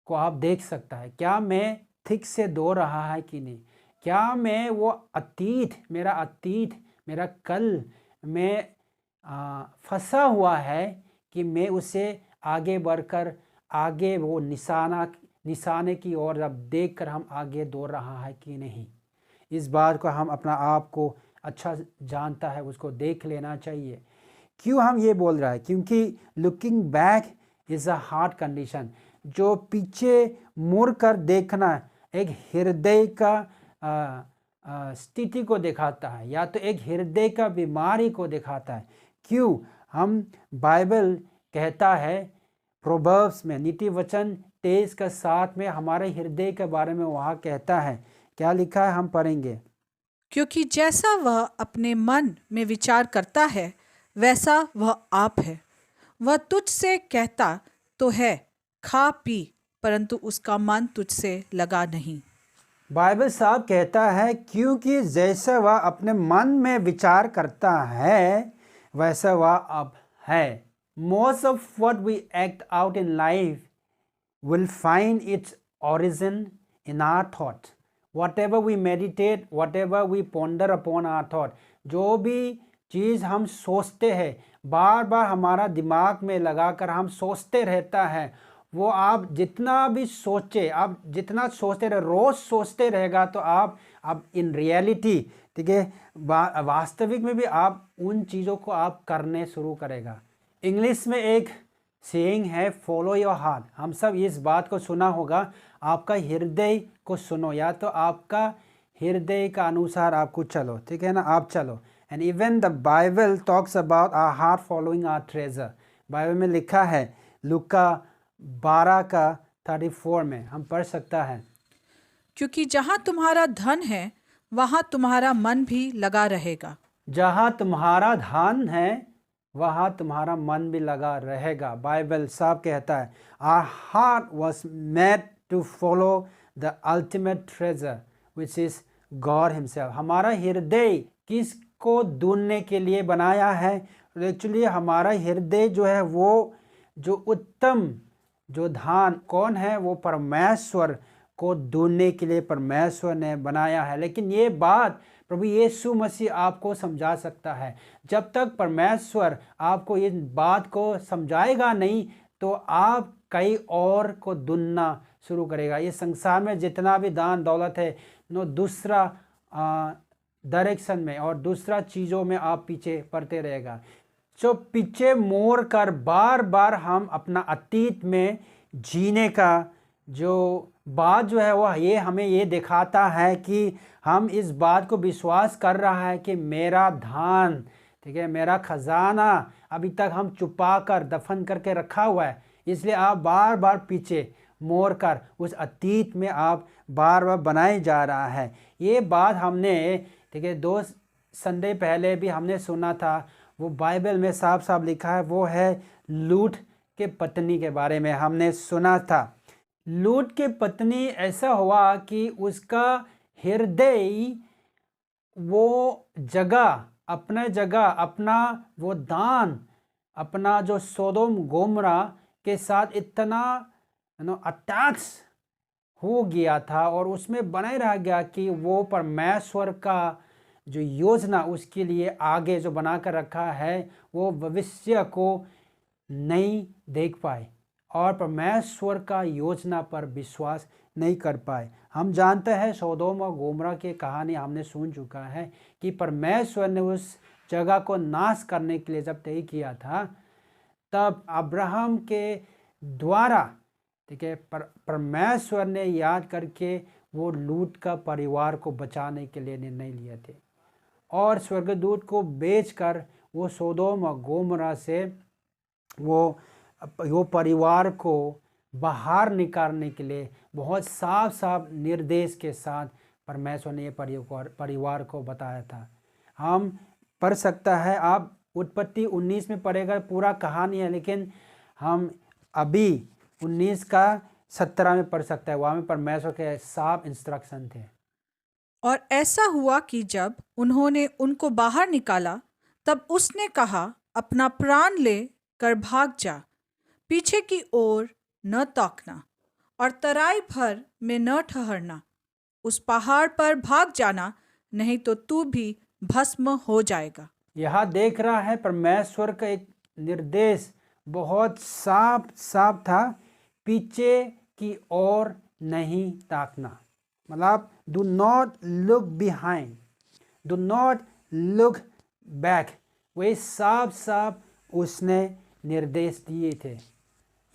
को आप देख सकता है। क्या मैं ठीक से दौड़ रहा है कि नहीं? क्या मैं वो अतीत मेरा कल में फंसा हुआ है कि मैं उसे आगे बढ़कर आगे वो निशाने की ओर अब देख कर हम आगे दौड़ रहा है कि नहीं? इस बात को हम अपना आप को अच्छा जानता है, उसको देख लेना चाहिए। क्यों हम ये बोल रहा है? क्योंकि looking back is a heart condition. जो पीछे मुड़ कर देखना एक हृदय का स्थिति को दिखाता है, या तो एक हृदय का बीमारी को दिखाता है। क्यों? हम बाइबल कहता है प्रोवर्ब्स में, नीति वचन 23:7 में हमारे हृदय के बारे में वहाँ कहता है, क्या लिखा है हम पढ़ेंगे। क्योंकि जैसा वह अपने मन में विचार करता है वैसा वह आप है। वह तुझसे कहता तो है खा पी, परंतु उसका मन तुझसे लगा नहीं। बाइबल साहब कहता है क्योंकि जैसा वह अपने मन में विचार करता है वैसा वह अब है। Most of what we act out in life will find its origin in our thought. Whatever we meditate, whatever we ponder upon our thought, जो भी चीज़ हम सोचते हैं, बार बार हमारा दिमाग में लगाकर हम सोचते रहता है, वो आप जितना भी सोचे, आप जितना सोचते रहे, रोज़ सोचते रहेगा तो आप इन रियलिटी, ठीक है, वास्तविक में भी आप उन चीज़ों को आप करने शुरू करेगा। इंग्लिश में एक सेइंग है, फॉलो योर हार्ट। हम सब इस बात को सुना होगा, आपका हृदय को सुनो, या तो आपका हृदय का अनुसार आपको चलो, ठीक है ना, आप चलो। And even the Bible talks about our heart following our treasure. Bible में लिखा है लूका 12:34 में हम पढ़ सकता है, क्योंकि जहाँ तुम्हारा धन है वहाँ तुम्हारा मन भी लगा रहेगा। जहाँ तुम्हारा धन है वहाँ तुम्हारा मन भी लगा रहेगा। बाइबल साहब कहता है our heart was made to follow the ultimate treasure. which is God himself. हमारा हृदय किसको ढूंढने के लिए बनाया है? एक्चुअली हमारा हृदय जो है वो जो उत्तम जो धान कौन है? वो परमेश्वर को ढूंढने के लिए परमेश्वर ने बनाया है। लेकिन ये बात प्रभु यीशु मसीह आपको समझा सकता है। जब तक परमेश्वर आपको इस बात को समझाएगा नहीं तो आप कई और को ढूंढना शुरू करेगा। ये संसार में जितना भी दान दौलत है नो दूसरा डायरेक्शन में और दूसरा चीज़ों में आप पीछे पड़ते रहेगा। जो पीछे मोड़ कर बार बार हम अपना अतीत में जीने का जो बात जो है वो ये हमें ये दिखाता है कि हम इस बात को विश्वास कर रहा है कि मेरा धान, ठीक है, मेरा खजाना अभी तक हम छुपा कर दफन करके रखा हुआ है। इसलिए आप बार बार पीछे मोड़ कर उस अतीत में आप बार बार बनाए जा रहा है। ये बात हमने, ठीक है, 2 संडे पहले भी हमने सुना था। वो बाइबल में साफ साफ लिखा है, वो है लूट के पत्नी के बारे में हमने सुना था। लूट के पत्नी ऐसा हुआ कि उसका हृदय वो जगह अपना वो दान, अपना जो सोदोम गोमरा के साथ इतना अटैच हो गया था और उसमें बनाए रह गया कि वो परमेश्वर का जो योजना उसके लिए आगे जो बना कर रखा है वो भविष्य को नहीं देख पाए और परमेश्वर का योजना पर विश्वास नहीं कर पाए। हम जानते हैं सोदोम और गोमरा की कहानी हमने सुन चुका है कि परमेश्वर ने उस जगह को नाश करने के लिए जब तय किया था तब अब्राहम के द्वारा, ठीक है, परमेश्वर ने याद करके वो लूट का परिवार को बचाने के लिए निर्णय लिए थे और स्वर्गदूत को बेचकर वो सोदोम और गोमरा से वो परिवार को बाहर निकालने के लिए बहुत साफ साफ निर्देश के साथ परमेश्वर ने ये परिवार को बताया था। हम पढ़ सकता है, आप उत्पत्ति 19 में पढ़ेगा, पूरा कहानी है, लेकिन हम अभी 19 का 17 में पढ़ सकता है। वहाँ में परमेश्वर के साफ इंस्ट्रक्शन थे। और ऐसा हुआ कि जब उन्होंने उनको बाहर निकाला तब उसने कहा, अपना प्राण ले कर भाग जा, पीछे की ओर न ताकना और तराई भर में न ठहरना, उस पहाड़ पर भाग जाना, नहीं तो तू भी भस्म हो जाएगा। यहाँ देख रहा है परमेश्वर का एक निर्देश बहुत साफ साफ था, पीछे की ओर नहीं ताकना, मतलब do not look behind, do not look back. वही साफ साफ उसने निर्देश दिए थे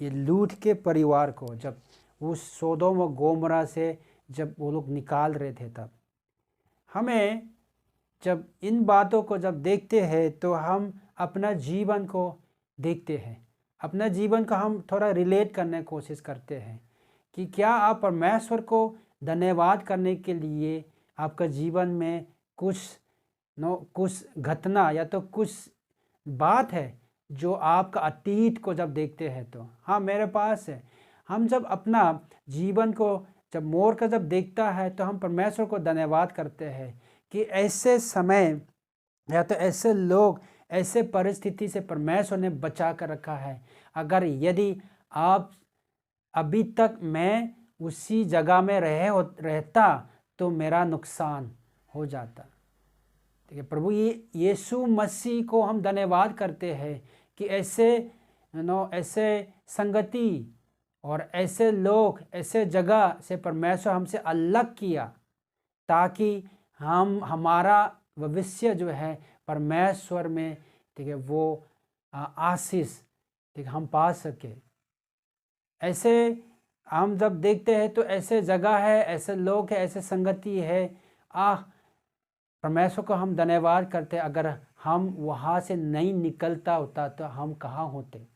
ये लूट के परिवार को, जब उस सोदोम और गोमरा से जब वो लोग निकाल रहे थे। तब हमें जब इन बातों को जब देखते हैं तो हम अपना जीवन को देखते हैं, अपना जीवन को हम थोड़ा रिलेट करने की कोशिश करते हैं कि क्या आप परमेश्वर को धन्यवाद करने के लिए आपका जीवन में कुछ घटना या तो कुछ बात है जो आपका अतीत को जब देखते हैं तो हाँ मेरे पास है। हम जब अपना जीवन को जब मोड़ कर जब देखता है तो हम परमेश्वर को धन्यवाद करते हैं कि ऐसे समय या तो ऐसे लोग, ऐसे परिस्थिति से परमेश्वर ने बचा कर रखा है। अगर यदि आप अभी तक मैं उसी जगह में रहता तो मेरा नुकसान हो जाता। ठीक है, प्रभु यीशु मसीह को हम धन्यवाद करते हैं कि ऐसे संगति और ऐसे लोग, ऐसे जगह से परमेश्वर हमसे अलग किया ताकि हमारा भविष्य जो है परमेश्वर में, ठीक है, वो आशीष, ठीक, हम पा सके। ऐसे हम जब देखते हैं तो ऐसे जगह है, ऐसे लोग है, ऐसे संगति है, परमेश्वर को हम धन्यवाद करते। अगर हम वहाँ से नहीं निकलता होता तो हम कहाँ होते।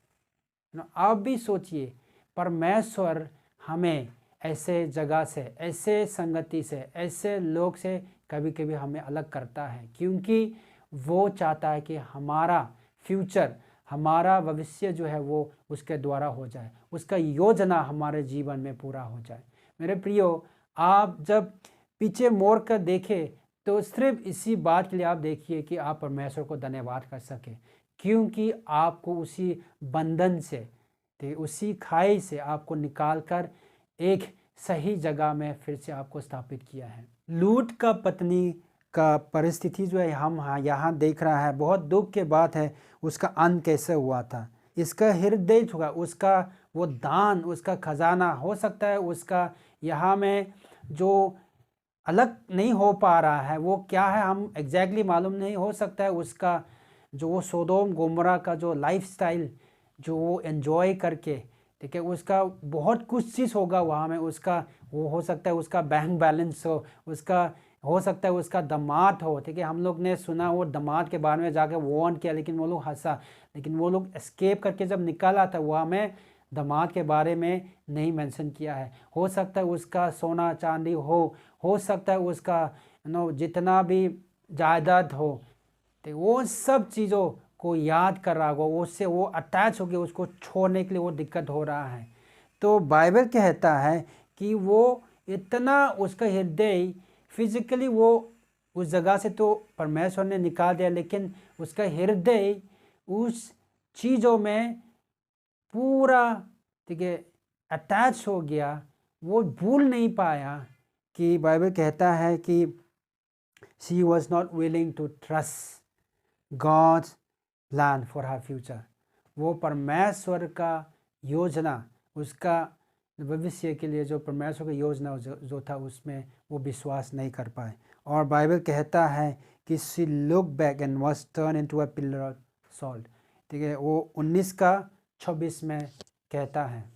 आप भी सोचिए, परमेश्वर हमें ऐसे जगह से, ऐसे संगति से, ऐसे लोग से कभी कभी हमें अलग करता है क्योंकि वो चाहता है कि हमारा फ्यूचर, हमारा भविष्य जो है वो उसके द्वारा हो जाए, उसका योजना हमारे जीवन में पूरा हो जाए। मेरे प्रियो, आप जब पीछे मोड़ कर देखे तो सिर्फ इसी बात के लिए आप देखिए कि आप परमेश्वर को धन्यवाद कर सके, क्योंकि आपको उसी बंधन से, ठीक, उसी खाई से आपको निकाल कर एक सही जगह में फिर से आपको स्थापित किया है। लूट का पत्नी का परिस्थिति जो है हम यहाँ देख रहा है, बहुत दुख के बात है उसका अंत कैसे हुआ था। इसका हृदय हुआ, उसका वो दान, उसका खजाना हो सकता है उसका यहाँ में जो अलग नहीं हो पा रहा है वो क्या है हम एग्जैक्टली मालूम नहीं, हो सकता है उसका जो वो सोदोम गोमरा का जो लाइफस्टाइल जो वो एंजॉय करके, ठीक है, उसका बहुत कुछ चीज़ होगा वहाँ में, उसका वो हो सकता है उसका बैंक बैलेंस हो सकता है उसका दामाद हो, ठीक है। हम लोग ने सुना वो दामाद के बारे में जाकर वार्न किया, लेकिन वो लोग हंसा, लेकिन वो लोग एस्केप करके जब निकला था वहाँ में दामाद के बारे में नहीं मेंशन किया है। हो सकता है उसका सोना चांदी हो सकता है उसका जितना भी जायदाद हो, तो वो सब चीज़ों को याद कर रहा होगा, उससे वो अटैच हो गया, उसको छोड़ने के लिए वो दिक्कत हो रहा है। तो बाइबल कहता है कि वो इतना उसका हृदय फिजिकली वो उस जगह से तो परमेश्वर ने निकाल दिया, लेकिन उसका हृदय उस चीज़ों में पूरा, ठीक है, अटैच हो गया, वो भूल नहीं पाया कि बाइबल कहता है कि she was not willing to trust God's plan for her future. वो परमेश्वर का योजना, उसका भविष्य के लिए जो परमेश्वर की योजना जो था उसमें वो विश्वास नहीं कर पाए। और बाइबल कहता है कि she look back and was turn into a pillar of salt, ठीक है, वो 19:26 में कहता है।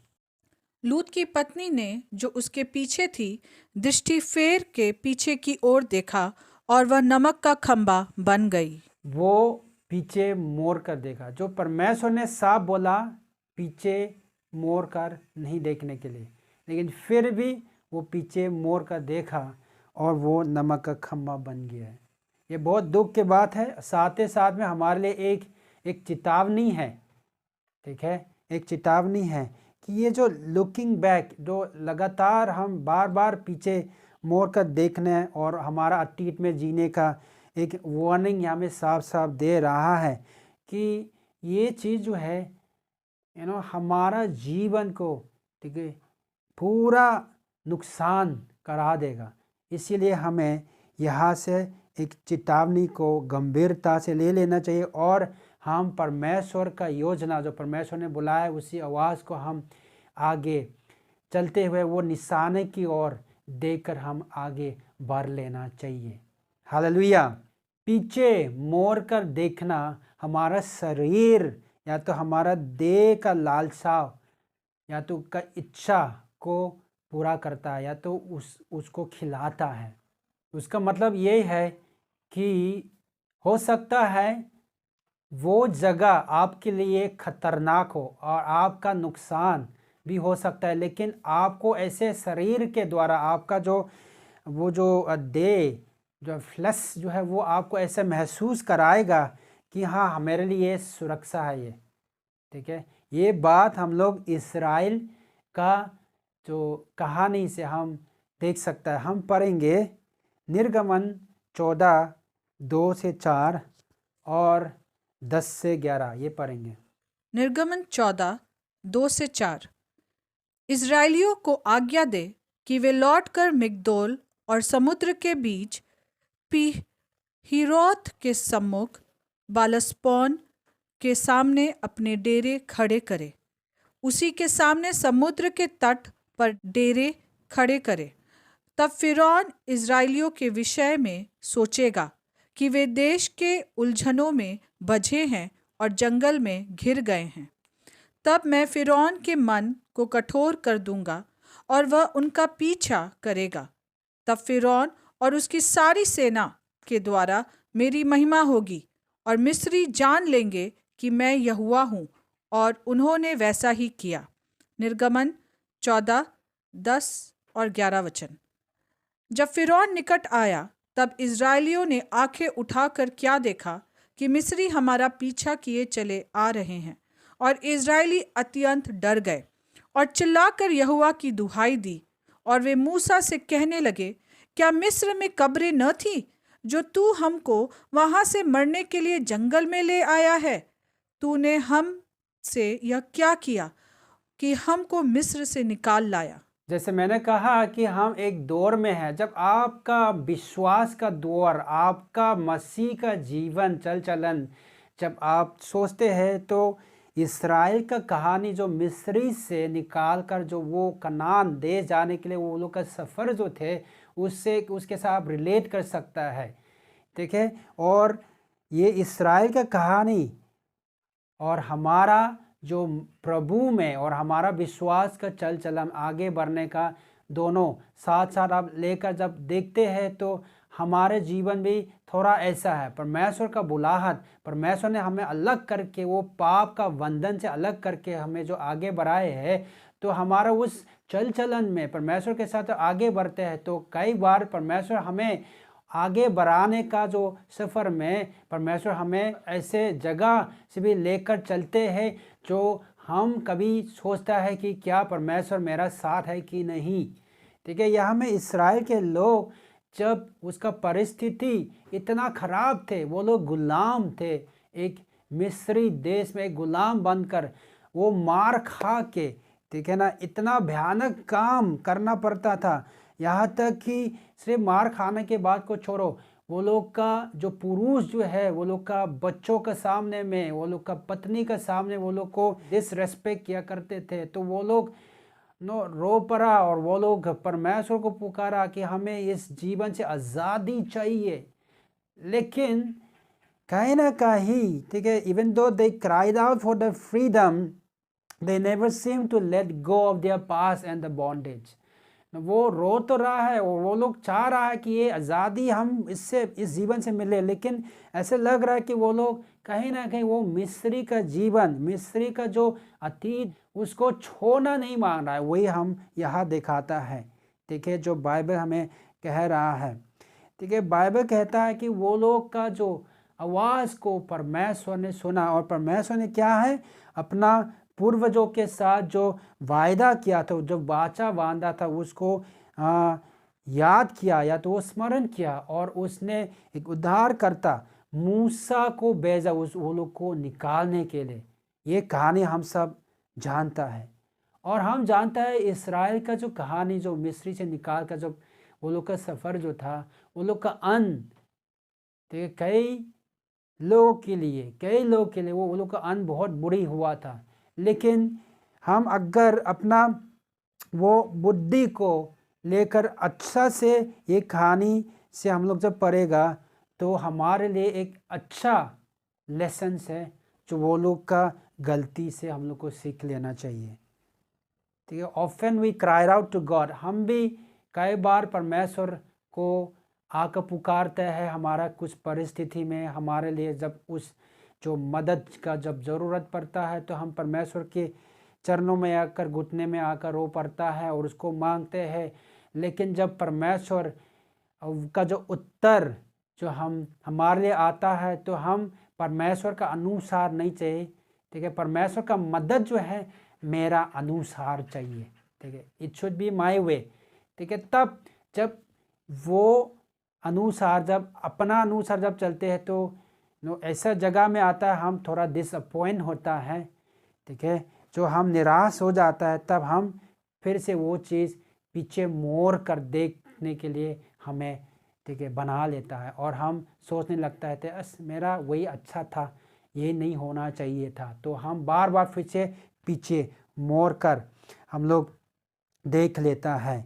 लूत की पत्नी ने जो उसके पीछे थी दृष्टि फेर के पीछे की ओर देखा और वह नमक का खंबा बन गई। वो पीछे मोड़ कर देखा, जो परमेश्वर ने साफ बोला पीछे मोड़ कर नहीं देखने के लिए, लेकिन फिर भी वो पीछे मोड़ कर देखा और वो नमक का खंबा बन गया है। ये बहुत दुख की बात है, साथ ही साथ में हमारे लिए एक चेतावनी है, ठीक है, एक चेतावनी है कि ये जो लुकिंग बैक, जो लगातार हम बार बार पीछे मोड़ कर देखने और हमारा अतीत में जीने का एक वार्निंग यहाँ में साफ साफ दे रहा है कि ये चीज़ जो है हमारा जीवन को, ठीक है, पूरा नुकसान करा देगा। इसीलिए हमें यहाँ से एक चेतावनी को गंभीरता से ले लेना चाहिए और हम परमेश्वर का योजना जो परमेश्वर ने बुलाया है उसी आवाज़ को हम आगे चलते हुए वो निशाने की ओर देखकर हम आगे बढ़ लेना चाहिए। हालेलुया। पीछे मोड़ कर देखना हमारा शरीर या तो हमारा देह का लालसा या तो का इच्छा को पूरा करता है या तो उसको खिलाता है। उसका मतलब ये है कि हो सकता है वो जगह आपके लिए खतरनाक हो और आपका नुकसान भी हो सकता है, लेकिन आपको ऐसे शरीर के द्वारा आपका जो देह जो फ्लैश जो है वो आपको ऐसे महसूस कराएगा कि हाँ मेरे लिए सुरक्षा है ये, ठीक है। ये बात हम लोग इस्राएल का जो कहानी से हम देख सकता है। हम पढ़ेंगे निर्गमन 14:2-4 और 10-11, ये पढ़ेंगे। निर्गमन 14:2-4। इजराइलियों को आज्ञा दे कि वे लौटकर मिग्दोल और समुद्र के बीच पीहिरोत के सम्मुख बालस्पोन के सामने अपने डेरे खड़े करे, उसी के सामने समुद्र के तट पर डेरे खड़े करे। तब फिरौन इजराइलियों के विषय में सोचेगा कि वे देश के उलझनों में बझे हैं और जंगल में घिर गए हैं। तब मैं फिरौन के मन को कठोर कर दूंगा और वह उनका पीछा करेगा। तब फिरौन और उसकी सारी सेना के द्वारा मेरी महिमा होगी और मिस्री जान लेंगे कि मैं यहोवा हूँ, और उन्होंने वैसा ही किया। निर्गमन 14:10-11। जब फिरौन निकट आया तब इजराइलियों ने आंखें उठाकर क्या देखा कि मिस्री हमारा पीछा किए चले आ रहे हैं, और इजराइली अत्यंत डर गए और चिल्लाकर यहोवा की दुहाई दी। और वे मूसा से कहने लगे क्या मिस्र में कब्रें न थी जो तू हमको वहां से मरने के लिए जंगल में ले आया है? तूने हम से यह क्या किया कि हमको मिस्र से निकाल लाया? जैसे मैंने कहा कि हम एक दौर में हैं जब आपका विश्वास का दौर, आपका मसीह का जीवन चल चलन जब आप सोचते हैं तो इसराइल का कहानी जो मिस्री से निकाल कर जो वो कनान देश जाने के लिए वो लोग का सफ़र जो थे उससे उसके साथ आप रिलेट कर सकता है। ठीक है, और ये इसराइल का कहानी और हमारा जो प्रभु में और हमारा विश्वास का चल चलन आगे बढ़ने का दोनों साथ साथ आप लेकर जब देखते हैं तो हमारे जीवन भी थोड़ा ऐसा है। परमेश्वर का बुलाहट, परमेश्वर ने हमें अलग करके वो पाप का बंधन से अलग करके हमें जो आगे बढ़ाए हैं तो हमारा उस चल चलन में परमेश्वर के साथ आगे बढ़ते हैं तो कई बार परमेश्वर हमें आगे बढ़ाने का जो सफ़र में परमेश्वर हमें ऐसे जगह से भी लेकर चलते हैं जो हम कभी सोचता है कि क्या परमेश्वर मेरा साथ है कि नहीं। ठीक है, यहाँ में इसराइल के लोग जब उसका परिस्थिति इतना ख़राब थे, वो लोग गुलाम थे, एक मिस्री देश में एक गुलाम बनकर वो मार खा के, ठीक है ना, इतना भयानक काम करना पड़ता था। यहाँ तक कि सिर्फ मार खाने के बाद को छोड़ो, वो लोग का जो पुरुष जो है वो लोग का बच्चों के सामने में, वो लोग का पत्नी के सामने वो लोग को डिसरेस्पेक्ट किया करते थे। तो वो लोग रो पड़ा और वो लोग परमेश्वर को पुकारा कि हमें इस जीवन से आज़ादी चाहिए। लेकिन कहीं ना कहीं, ठीक है, even though they cried out for the freedom, they never seem to let go of their past and the bondage. वो रो तो रहा है और वो लोग चाह रहा है कि ये आज़ादी हम इससे इस जीवन से मिले, लेकिन ऐसे लग रहा है कि वो लोग कहीं ना कहीं वो मिस्री का जीवन, मिस्री का जो अतीत उसको छोड़ना नहीं मांग रहा है। वही हम यहाँ दिखाता है। ठीक है, जो बाइबल हमें कह रहा है। ठीक है, बाइबल कहता है कि वो लोग का जो आवाज़ को परमेश्वर ने सुना और परमेश्वर ने क्या है अपना पूर्वजों के साथ जो वायदा किया था, जो वाचा बांधा था उसको याद किया या तो वो स्मरण किया और उसने एक उद्धारकर्ता मूसा को भेजा वो लोग को निकालने के लिए। ये कहानी हम सब जानता है और हम जानता है इसराइल का जो कहानी जो मिस्री से निकाल कर जब वो लोग का सफ़र जो था वो लोग का अंत, तो कई लोगों के लिए वो लोग का अंत बहुत बुरी हुआ था। लेकिन हम अगर अपना वो बुद्धि को लेकर अच्छा से ये कहानी से हम लोग जब पढ़ेगा तो हमारे लिए एक अच्छा लेसन है जो वो लोग का गलती से हम लोग को सीख लेना चाहिए। ठीक है, often we cried out to God, हम भी कई बार परमेश्वर को आकर पुकारते हैं हमारा कुछ परिस्थिति में, हमारे लिए जब उस जो मदद का जब ज़रूरत पड़ता है तो हम परमेश्वर के चरणों में आकर घुटने में आकर रो पड़ता है और उसको मांगते हैं। लेकिन जब परमेश्वर का जो उत्तर जो हमारे लिए आता है तो हम परमेश्वर का अनुसार नहीं चाहिए। ठीक है, परमेश्वर का मदद जो है मेरा अनुसार चाहिए। ठीक है, इट शुड बी माई वे। ठीक है, तब जब वो अनुसार जब अपना अनुसार जब चलते हैं तो ऐसा जगह में आता है हम थोड़ा डिसअपॉइंट होता है। ठीक है, जो हम निराश हो जाता है तब हम फिर से वो चीज़ पीछे मोड़ कर देखने के लिए हमें, ठीक है, बना लेता है और हम सोचने लगता है तो मेरा वही अच्छा था, ये नहीं होना चाहिए था। तो हम बार बार फिर से पीछे मोड़ कर हम लोग देख लेता है।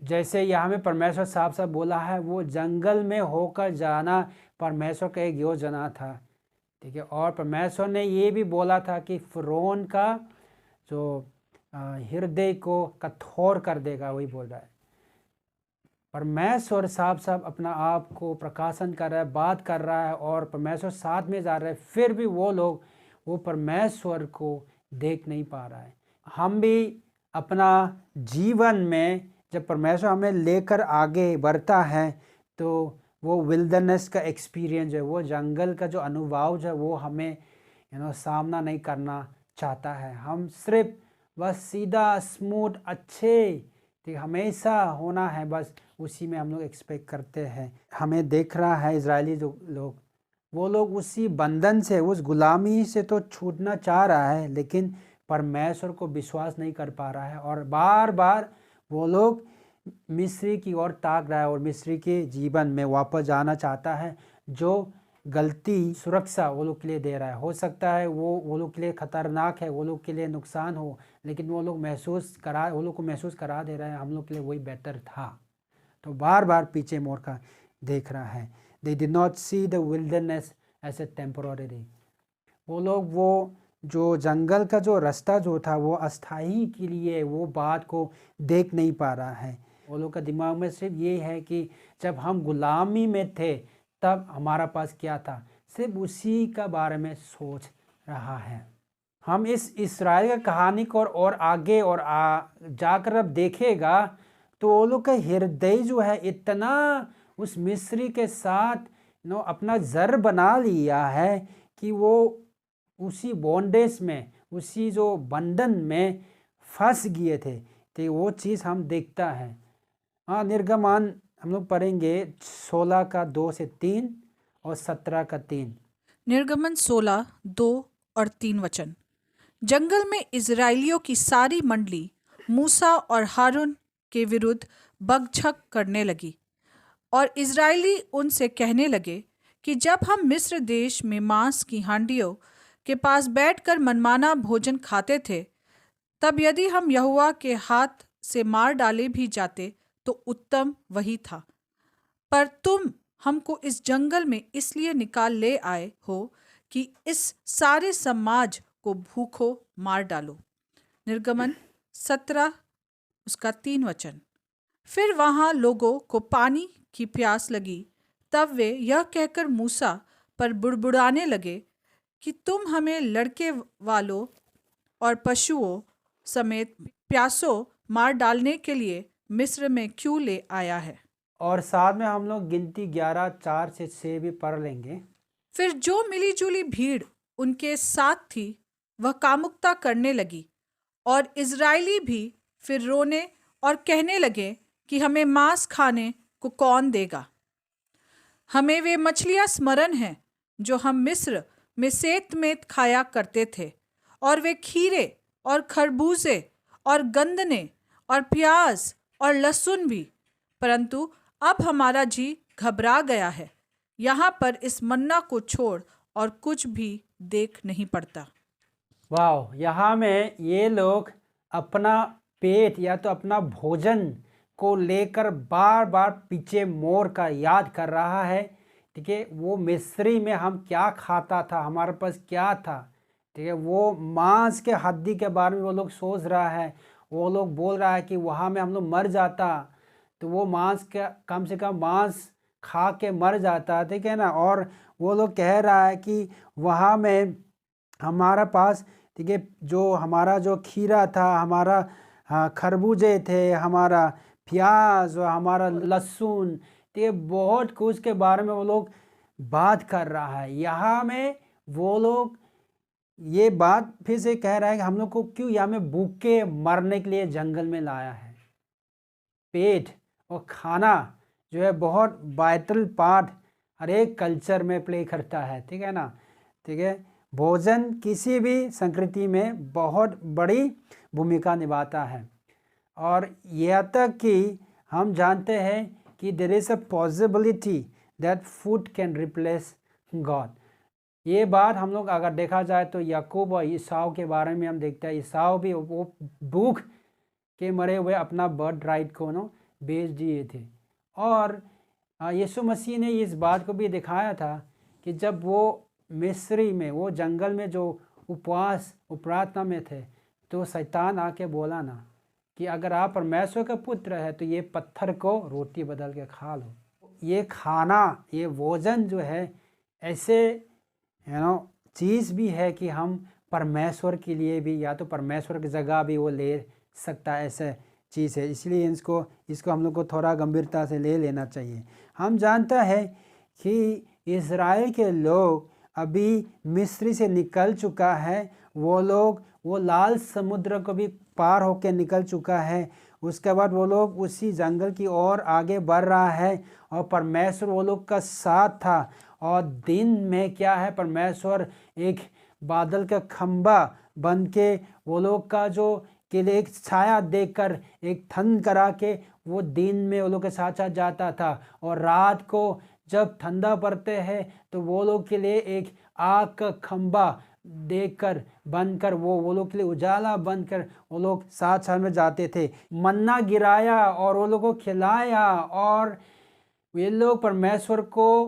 जैसे यहाँ में परमेश्वर साफ साफ बोला है वो जंगल में होकर जाना परमेश्वर का एक योजना था। ठीक है, और परमेश्वर ने ये भी बोला था कि फ़िरौन का जो हृदय को कठोर कर देगा, वही बोल रहा है। परमेश्वर साफ साफ अपना आप को प्रकाशन कर रहा है, बात कर रहा है और परमेश्वर साथ में जा रहा है, फिर भी वो लोग वो परमेश्वर को देख नहीं पा रहा है। हम भी अपना जीवन में जब परमेश्वर हमें लेकर आगे बढ़ता है तो वो विल्डरनेस का एक्सपीरियंस है, वो जंगल का जो अनुभव है वो हमें सामना नहीं करना चाहता है। हम सिर्फ बस सीधा स्मूथ अच्छे, ठीक, हमेशा होना है, बस उसी में हम लोग एक्सपेक्ट करते हैं। हमें देख रहा है इजरायली जो लोग, वो लोग उसी बंधन से, उस गुलामी से तो छूटना चाह रहा है, लेकिन परमेश्वर को विश्वास नहीं कर पा रहा है और बार बार वो लोग मिस्री की ओर ताक रहा है और मिस्री के जीवन में वापस जाना चाहता है। जो गलती सुरक्षा वो लोग के लिए दे रहा है, हो सकता है वो लोग के लिए खतरनाक है, वो लोग के लिए नुकसान हो, लेकिन वो लोग को महसूस करा दे रहा है हम लोग के लिए वही बेहतर था। तो बार बार पीछे मोड़ का देख रहा है। They did not see the wilderness as a temporary. वो लोग वो जो जंगल का जो रास्ता जो था वो अस्थाई के लिए वो बात को देख नहीं पा रहा है। वो लोग का दिमाग में सिर्फ ये है कि जब हम गुलामी में थे तब हमारा पास क्या था, सिर्फ उसी का बारे में सोच रहा है। हम इस इस्राएल का कहानी को और आगे और जाकर अब देखेगा तो वो लोग का हृदय जो है इतना उस मिस्री के साथ अपना जर बना लिया है कि वो उसी बॉन्डेज में, उसी जो बंधन में फंस गए थे। तो वो चीज़ हम देखता है। निर्गमन हम लोग पढ़ेंगे 16 का 2 से 3 और 17 का 3। निर्गमन 16, 2 और 3 वचन। जंगल में इजराइलियों की सारी मंडली मूसा और हारून के विरुद्ध बकझक करने लगी और इजराइली उनसे कहने लगे कि जब हम मिस्र देश में मांस की हांडियों के पास बैठकर मनमाना भोजन खाते थे, तब यदि हम यहोवा के हाथ से मार डाले भी जाते तो उत्तम वही था। पर तुम हमको इस जंगल में इसलिए निकाल ले आए हो कि इस सारे समाज को भूखो मार डालो। निर्गमन 17 उसका 3 वचन। फिर वहां लोगों को पानी की प्यास लगी, तब वे यह कहकर मूसा पर बुड़बुड़ाने लगे कि तुम हमें लड़के वालों और पशुओं समेत प्यासों मार डालने के लिए मिस्र में क्यों ले आया है। और साथ में हम लोग गिनती 11, 4 से 6 भी पढ़ लेंगे। फिर जो मिलीजुली भीड़ उनके साथ थी वह कामुकता करने लगी और इजराइली भी फिर रोने और कहने लगे कि हमें मांस खाने को कौन देगा। हमें वे मछलियां स्मरण हैं जो हम मिस्र में सेत खाया करते थे, और वे खीरे और खरबूजे और गंदने और प्याज और लहसुन भी। परंतु अब हमारा जी घबरा गया है, यहाँ पर इस मन्ना को छोड़ और कुछ भी देख नहीं पड़ता। वाह, यहाँ में ये लोग अपना पेट या तो अपना भोजन को लेकर बार बार पीछे मोड़ का याद कर रहा है। ठीक है, वो मिस्री में हम क्या खाता था, हमारे पास क्या था। ठीक है, वो मांस के हड्डी के बारे में वो लोग सोच रहा है। वो लोग बोल रहा है कि वहाँ में हम लोग मर जाता तो वो मांस का कम से कम मांस खा के मर जाता। ठीक है ना। और वो लोग कह रहा है कि वहाँ में हमारा पास, ठीक है, जो हमारा जो खीरा था, हमारा खरबूजे थे, हमारा प्याज और हमारा लहसुन, तो ये बहुत कुछ के बारे में वो लोग बात कर रहा है। यहाँ में वो लोग ये बात फिर से कह रहा है कि हम लोग को क्यों यहाँ में भूखे मरने के लिए जंगल में लाया है। पेट और खाना जो है बहुत वाइटल पार्ट हर एक कल्चर में प्ले करता है। ठीक है ना। ठीक है, भोजन किसी भी संस्कृति में बहुत बड़ी भूमिका निभाता है। और यह तक कि हम जानते हैं कि there is a possibility that food can replace God. ये बात हम लोग अगर देखा जाए तो याकूब और ईसाऊ के बारे में हम देखते हैं। ईसाऊ भी वो भूख के मरे हुए अपना बर्थ राइट को बेच दिए थे। और यीशु मसीह ने इस बात को भी दिखाया था कि जब वो मिस्री में, वो जंगल में जो उपवास प्रार्थना में थे, तो शैतान आके बोला ना कि अगर आप परमेश्वर का पुत्र है तो ये पत्थर को रोटी बदल के खा लो। ये खाना, ये भोजन जो है ऐसे चीज़ भी है कि हम परमेश्वर के लिए भी, या तो परमेश्वर की जगह भी वो ले सकता है, ऐसा चीज़ है। इसलिए इसको हम लोग को थोड़ा गंभीरता से ले लेना चाहिए। हम जानता है कि इज़राइल के लोग अभी मिस्र से निकल चुका है। वो लोग वो लाल समुद्र को भी पार होकर निकल चुका है उसके बाद वो लोग उसी जंगल की ओर आगे बढ़ रहा है और परमेश्वर वो लोग का साथ था। और दिन में क्या है, परमेश्वर एक बादल का खंबा बन के वो लोग का जो के लिए एक छाया देकर एक ठंड करा के वो दिन में वो लोग के साथ साथ जाता था। और रात को जब ठंडा पड़ते हैं तो वो लोग के लिए एक आग का खंबा देकर बनकर वो लोग के लिए उजाला बनकर वो लोग साथ साथ में जाते थे। मन्ना गिराया और वो लोग को खिलाया और ये लोग परमेश्वर को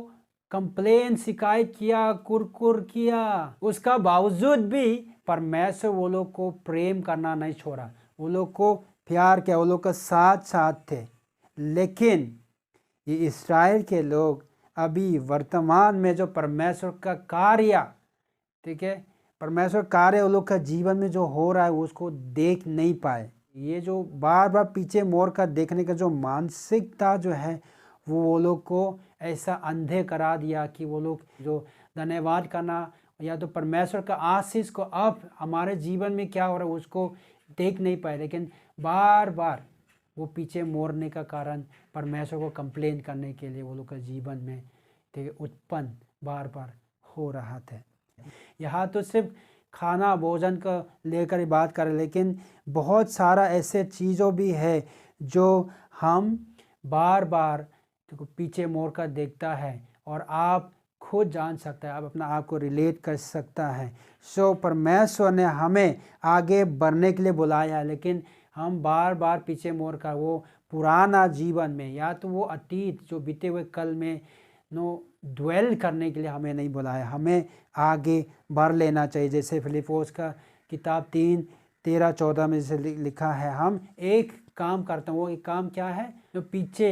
कंप्लेन शिकायत किया, कुरकुर किया, उसका बावजूद भी परमेश्वर वो लोग को प्रेम करना नहीं छोड़ा, वो लोग को प्यार किया, वो लोग का साथ साथ थे। लेकिन ये इस्राएल के लोग अभी वर्तमान में जो परमेश्वर का कार्य, ठीक है, परमेश्वर कार्य वो लोग का जीवन में जो हो रहा है उसको देख नहीं पाए। ये जो बार बार पीछे मोड़ कर देखने का जो मानसिकता जो है वो लोग को ऐसा अंधे करा दिया कि वो लोग जो धन्यवाद करना या तो परमेश्वर का आशीष को अब हमारे जीवन में क्या हो रहा है उसको देख नहीं पाए। लेकिन बार बार वो पीछे मोड़ने का कारण परमेश्वर को कंप्लेन करने के लिए वो लोग का जीवन में, ठीक है, उत्पन्न बार बार हो रहा था। यहाँ तो सिर्फ खाना भोजन का लेकर बात करें, लेकिन बहुत सारा ऐसे चीज़ों भी है जो हम बार बार पीछे मोड़ कर देखता है और आप खुद जान सकता है, आप अपना आप को रिलेट कर सकता है। सो परमेश्वर ने हमें आगे बढ़ने के लिए बुलाया है, लेकिन हम बार बार पीछे मोड़ कर वो पुराना जीवन में या तो वो अतीत जो बीते हुए कल में ड्वेल करने के लिए हमें नहीं बुलाया, हमें आगे बढ़ लेना चाहिए। जैसे फिलिप्पियोस का किताब 3:13-14 में जैसे लिखा है, हम एक काम करते हैं, वो एक काम क्या है, जो पीछे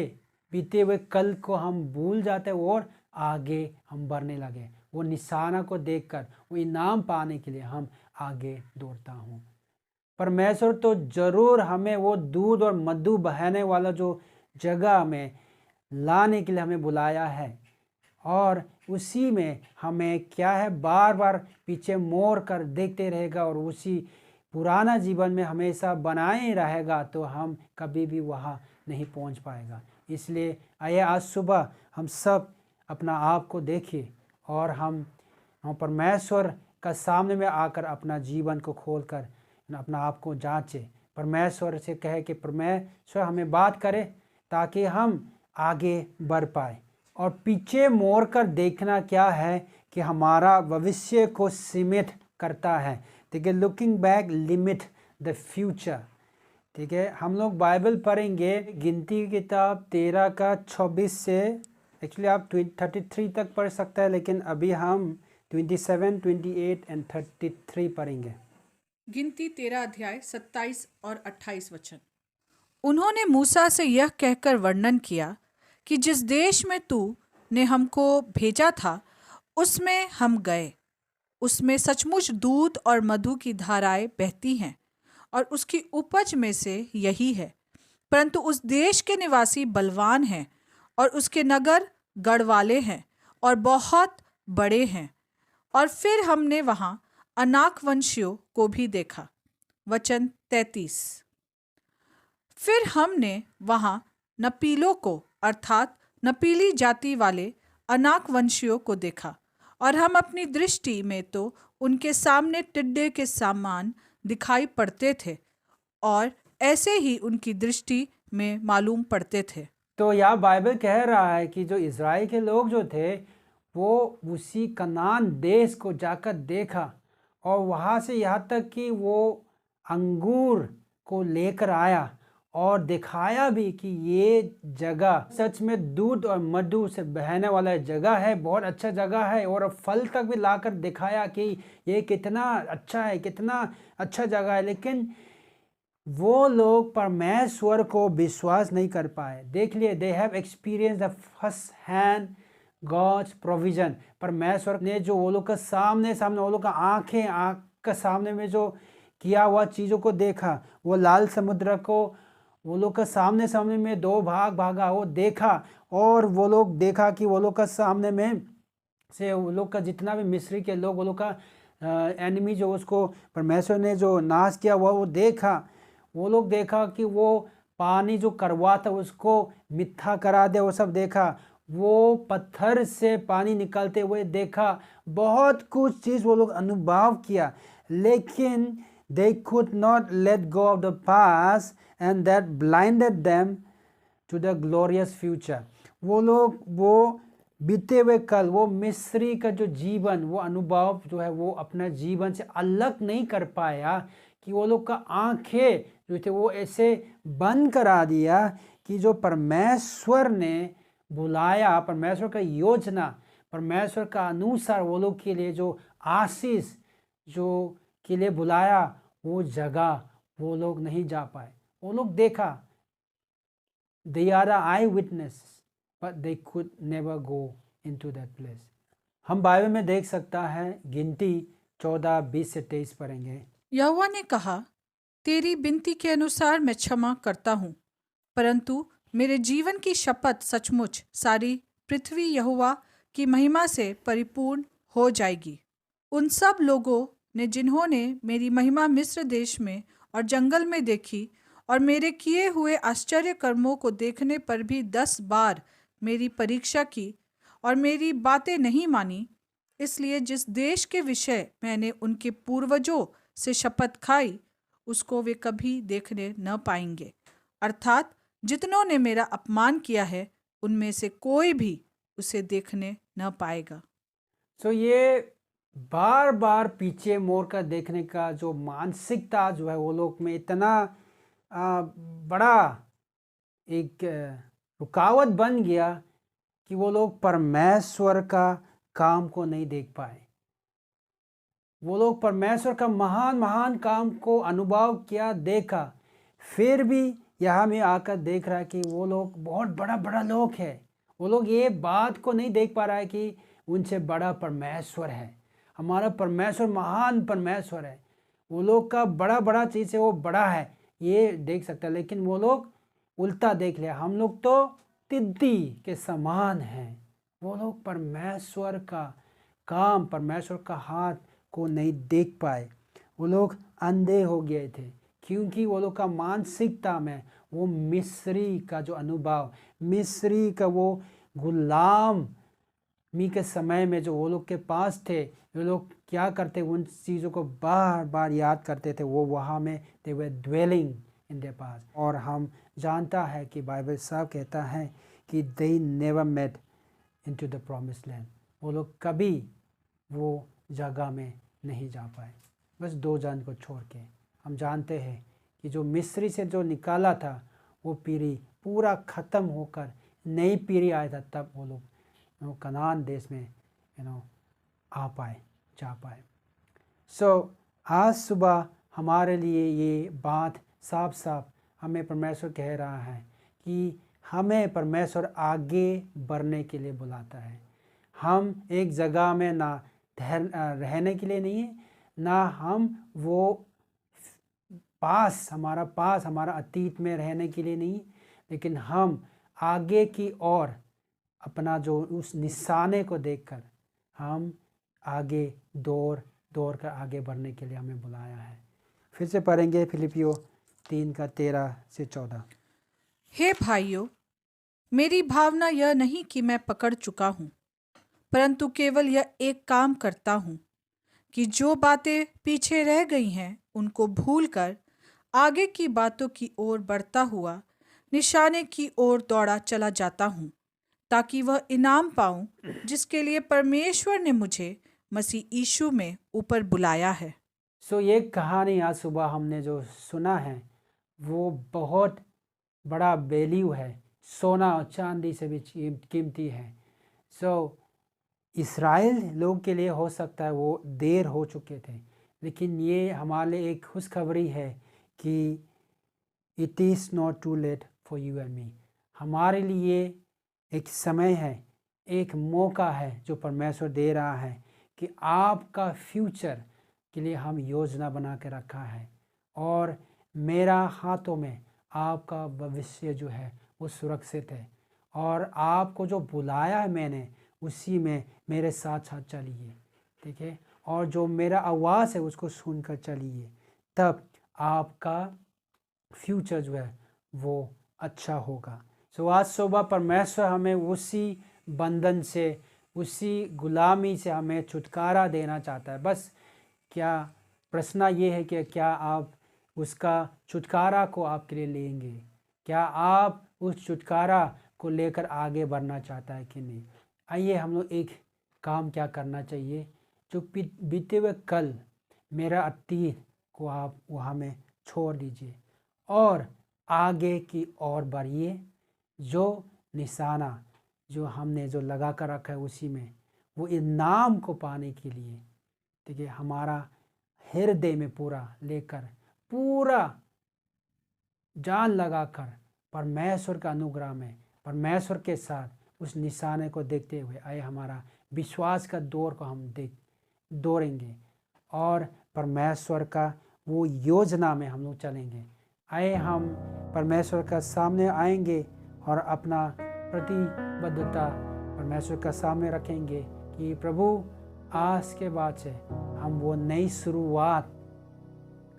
बीते हुए कल को हम भूल जाते हैं और आगे हम बढ़ने लगे। वो निशाना को देखकर वो इनाम पाने के लिए हम आगे दौड़ता हूँ। परमेश्वर तो जरूर हमें वो दूध और मधु बहने वाला जो जगह में लाने के लिए हमें बुलाया है, और उसी में हमें क्या है, बार बार पीछे मोड़ कर देखते रहेगा और उसी पुराना जीवन में हमेशा बनाए रहेगा तो हम कभी भी वहाँ नहीं पहुँच पाएगा। इसलिए आइए आज सुबह हम सब अपना आप को देखिए और हम परमेश्वर का सामने में आकर अपना जीवन को खोलकर अपना आप को जांचे, परमेश्वर से कहे कि परमेश्वर हमें बात करे ताकि हम आगे बढ़ पाए। और पीछे मोड़ कर देखना क्या है कि हमारा भविष्य को सीमित करता है, ठीक है, looking back limit the future, ठीक है। हम लोग बाइबल पढ़ेंगे गिनती की किताब 13:26 से, एक्चुअली आप 33 तक पढ़ सकते हैं, लेकिन अभी हम 27, 28 एंड 33 पढ़ेंगे। गिनती 13 अध्याय 27 और 28 वचन। उन्होंने मूसा से यह कहकर वर्णन किया कि जिस देश में तू ने हमको भेजा था उसमें हम गए, उसमें सचमुच दूध और मधु की धाराएं बहती हैं और उसकी उपज में से यही है। परंतु उस देश के निवासी बलवान हैं और उसके नगर गढ़ वाले हैं और बहुत बड़े हैं। और फिर हमने वहाँ अनाक वंशियों को भी देखा। वचन 33। फिर हमने वहाँ नपीलों को अर्थात नपीली जाति वाले अनाक वंशियों को देखा, और हम अपनी दृष्टि में तो उनके सामने टिड्डे के समान दिखाई पड़ते थे और ऐसे ही उनकी दृष्टि में मालूम पड़ते थे। तो यह बाइबल कह रहा है कि जो इज़राइल के लोग जो थे वो उसी कनान देश को जाकर देखा और वहाँ से यहाँ तक कि वो अंगूर को लेकर आया और दिखाया भी कि ये जगह सच में दूध और मधु से बहने वाला जगह है, बहुत अच्छा जगह है, और फल तक भी लाकर दिखाया कि ये कितना अच्छा है, कितना अच्छा जगह है। लेकिन वो लोग परमेश्वर को विश्वास नहीं कर पाए। देख लिए, they have experience the first hand God's provision. परमेश्वर ने जो वो लोग का सामने वो लोग का आँख के सामने में जो किया हुआ चीज़ों को देखा, वो लाल समुद्र को वो लोग का सामने में 2 भाग भागा, वो देखा, और वो लोग देखा कि वो लोग का सामने में से वो लोग का जितना भी मिस्री के लोग वो लोग का एनिमी जो उसको परमेश्वर ने जो नाश किया वो देखा। वो लोग देखा कि वो पानी जो कड़वा था उसको मीठा करा दे, वो सब देखा। वो पत्थर से पानी निकलते हुए देखा, बहुत कुछ चीज़ वो लोग अनुभव किया, लेकिन they could not let go of the past and that blinded them to the glorious future। वो लोग वो बीते हुए कल, वो मिस्री का जो जीवन, वो अनुभव जो है वो अपना जीवन से अलग नहीं कर पाया, कि वो लोग का आंखें जो थे वो ऐसे बंद करा दिया कि जो परमेश्वर ने बुलाया, परमेश्वर का योजना, परमेश्वर का अनुसार वो लोग के लिए जो आशीष जो के लिए बुलाया, वो जगह वो लोग नहीं जा पाए। वो लोग देखा, they are the eyewitnesses but they could never go into that place। हम बाइबल में देख सकता है, गिनती 14, 20 से 23 पढ़ेंगे। यहोवा ने कहा, तेरी विनती के अनुसार मैं क्षमा करता हूँ, परंतु मेरे जीवन की शपथ सचमुच सारी पृथ्वी यहोवा की महिमा से परिपूर्ण हो जाएगी। उन सब लोगों ने जिन्होंने मेरी महिमा मिस्र देश में और जंगल में देखी और मेरे किए हुए आश्चर्य कर्मों को देखने पर भी 10 बार मेरी परीक्षा की और मेरी बातें नहीं मानी, इसलिए जिस देश के विषय मैंने उनके पूर्वजों से शपथ खाई उसको वे कभी देखने न पाएंगे। अर्थात जितनों ने मेरा अपमान किया है उनमें से कोई भी उसे देखने न पाएगा। तो ये बार बार पीछे मोड़ कर देखने का जो मानसिकता जो है वो लोग में इतना बड़ा एक रुकावट बन गया कि वो लोग परमेश्वर का काम को नहीं देख पाए। वो लोग परमेश्वर का महान महान काम को अनुभव किया, देखा, फिर भी यहाँ में आकर देख रहा है कि वो लोग बहुत बड़ा बड़ा लोग है। वो लोग ये बात को नहीं देख पा रहा है कि उनसे बड़ा परमेश्वर है, हमारा परमेश्वर महान परमेश्वर है। वो लोग का बड़ा बड़ा चीज़ है वो बड़ा है, ये देख सकता है, लेकिन वो लोग उल्टा देख लिया, हम लोग तो तिद्दी के समान हैं। वो लोग परमेश्वर का काम, परमेश्वर का हाथ को नहीं देख पाए। वो लोग अंधे हो गए थे, क्योंकि वो लोग का मानसिकता में वो मिस्री का जो अनुभव, मिस्री का वो गुलामी के समय में जो वो लोग के पास थे, वो लोग क्या करते, उन चीज़ों को बार बार याद करते थे। वो वहाँ में दे वर ड्वेलिंग इन देयर पास। और हम जानता है कि बाइबल साहब कहता है कि they never met into the promised land. वो लोग कभी वो जगह में नहीं जा पाए, बस 2 जन को छोड़ के। हम जानते हैं कि जो मिस्री से जो निकाला था वो पीढ़ी पूरा ख़त्म होकर नई पीढ़ी आया था, तब वो लोग कनान देश में आ पाए, जा पाए। सो आज सुबह हमारे लिए ये बात साफ साफ हमें परमेश्वर कह रहा है कि हमें परमेश्वर आगे बढ़ने के लिए बुलाता है। हम एक जगह में ना रहने के लिए नहीं है, ना हम वो हमारा अतीत में रहने के लिए नहीं, लेकिन हम आगे की ओर अपना जो उस निशाने को देखकर हम आगे दौड़ कर आगे बढ़ने के लिए हमें बुलाया है। फिर से पढ़ेंगे फिलिपियो 3 का 13 से 14। हे भाइयों, मेरी भावना यह नहीं कि मैं पकड़ चुका हूँ, परंतु केवल यह एक काम करता हूँ कि जो बातें पीछे रह गई हैं उनको भूलकर आगे की बातों की ओर बढ़ता हुआ निशाने की ओर दौड़ा चला जाता हूँ, ताकि वह इनाम पाऊँ जिसके लिए परमेश्वर ने मुझे मसीह यीशु में ऊपर बुलाया है। सो ये कहानी आज सुबह हमने जो सुना है वो बहुत बड़ा वैल्यू है, सोना और चांदी से भी कीमती है। सो इस्राएल लोग के लिए हो सकता है वो देर हो चुके थे, लेकिन ये हमारे लिए एक खुशखबरी है कि it is not too late for you and me. हमारे लिए एक समय है, एक मौका है जो परमेश्वर दे रहा है कि आपका फ्यूचर के लिए हम योजना बना के रखा है, और मेरा हाथों में आपका भविष्य जो है वो सुरक्षित है, और आपको जो बुलाया है मैंने उसी में मेरे साथ साथ चलिए, ठीक है, और जो मेरा आवाज़ है उसको सुनकर चलिए, तब आपका फ्यूचर जो है वो अच्छा होगा। सो आज सुबह परमेश्वर हमें उसी बंधन से, उसी गुलामी से हमें छुटकारा देना चाहता है। बस क्या प्रश्न ये है कि क्या आप उसका छुटकारा को आपके लिए लेंगे? क्या आप उस छुटकारा को लेकर आगे बढ़ना चाहता है कि नहीं? आइए हम लोग एक काम क्या करना चाहिए, जो बीते हुए कल मेरा अतीत को आप वहाँ में छोड़ दीजिए और आगे की ओर बढ़िए। जो निशाना जो हमने जो लगा कर रखा है उसी में वो इनाम को पाने के लिए, देखिए, हमारा हृदय में पूरा लेकर, पूरा जान लगाकर परमेश्वर का अनुग्रह में परमेश्वर के साथ उस निशाने को देखते हुए आए हमारा विश्वास का दौर को हम दौड़ेंगे और परमेश्वर का वो योजना में हम लोग चलेंगे। आए हम परमेश्वर का सामने आएंगे और अपना प्रतिबद्धता परमेश्वर का सामने रखेंगे कि प्रभु, आज के बाद से हम वो नई शुरुआत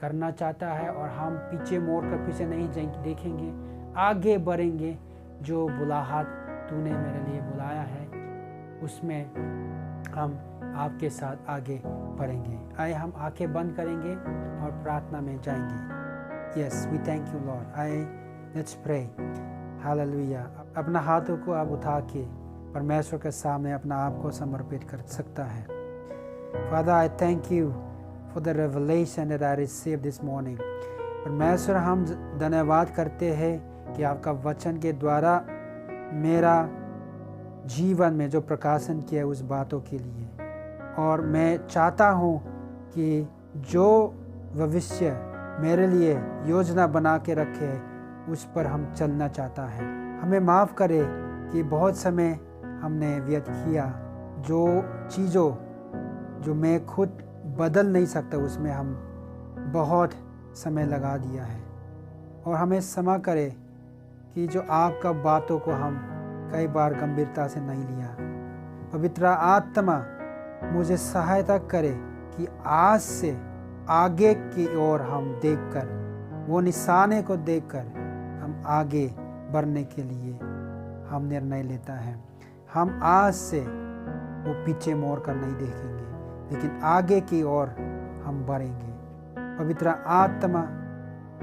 करना चाहता है और हम पीछे मोड़ कर पीछे नहीं देखेंगे, आगे बढ़ेंगे। जो बुलाहट तूने मेरे लिए बुलाया है उसमें हम आपके साथ आगे बढ़ेंगे। आइए हम आंखें बंद करेंगे और प्रार्थना में जाएंगे। Yes, we thank you Lord. आइए लेट्स प्रे। हालेलुया। अपना हाथों को आप उठा के परमेश्वर के सामने अपना आप को समर्पित कर सकता है। Father, I thank you for the revelation that I received this morning. परमेश्वर, हम धन्यवाद करते हैं कि आपका वचन के द्वारा मेरा जीवन में जो प्रकाशन किया उस बातों के लिए, और मैं चाहता हूँ कि जो भविष्य मेरे लिए योजना बना के रखे उस पर हम चलना चाहता है। हमें माफ़ करे कि बहुत समय हमने व्यर्थ किया, जो चीज़ों जो मैं खुद बदल नहीं सकता उसमें हम बहुत समय लगा दिया है, और हमें क्षमा करे कि जो आपका बातों को हम कई बार गंभीरता से नहीं लिया। पवित्र आत्मा मुझे सहायता करे कि आज से आगे की ओर हम देखकर, वो निशाने को देखकर हम आगे बढ़ने के लिए हम निर्णय लेता है। हम आज से वो पीछे मोड़ कर नहीं देखेंगे, लेकिन आगे की ओर हम बढ़ेंगे। पवित्र आत्मा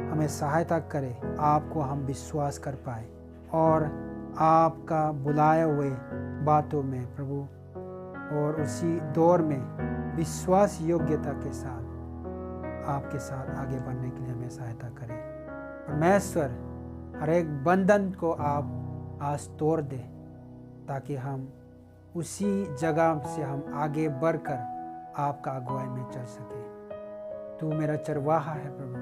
हमें सहायता करे, आपको हम विश्वास कर पाए और आपका बुलाए हुए बातों में प्रभु, और उसी दौर में विश्वास योग्यता के साथ आपके साथ आगे बढ़ने के लिए हमें सहायता करें। परमेश्वर, हर एक बंधन को आप आज तोड़ दे, ताकि हम उसी जगह से हम आगे बढ़कर आपका अगुवाई में चल सके। तू मेरा चरवाहा है प्रभु,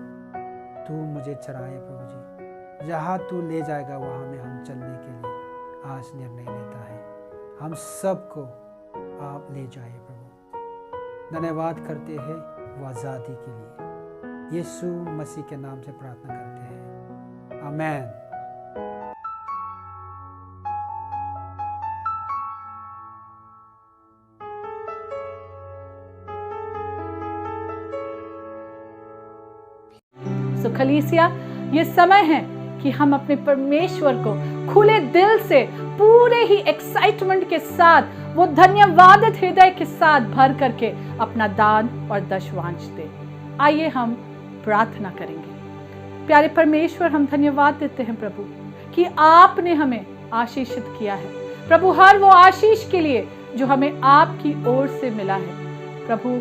तू मुझे चराए प्रभु जी। जहाँ तू ले जाएगा वहाँ में हम चलने के लिए आज निर्णय लेता है। हम सबको आप ले जाए प्रभु। धन्यवाद करते हैं वो आज़ादी के लिए। यीशु मसीह के नाम से प्रार्थना करते हैं, आमीन। सो खलीसिया, ये समय है कि हम अपने परमेश्वर को खुले दिल से, पूरे ही एक्साइटमेंट के साथ, वो धन्यवादित हृदय के साथ भर करके अपना दान और दशवांश दे। आइए हम प्रार्थना करेंगे। प्यारे परमेश्वर, हम धन्यवाद देते हैं प्रभु कि आपने हमें आशीषित किया है प्रभु, हर वो आशीष के लिए जो हमें आपकी ओर से मिला है। प्रभु,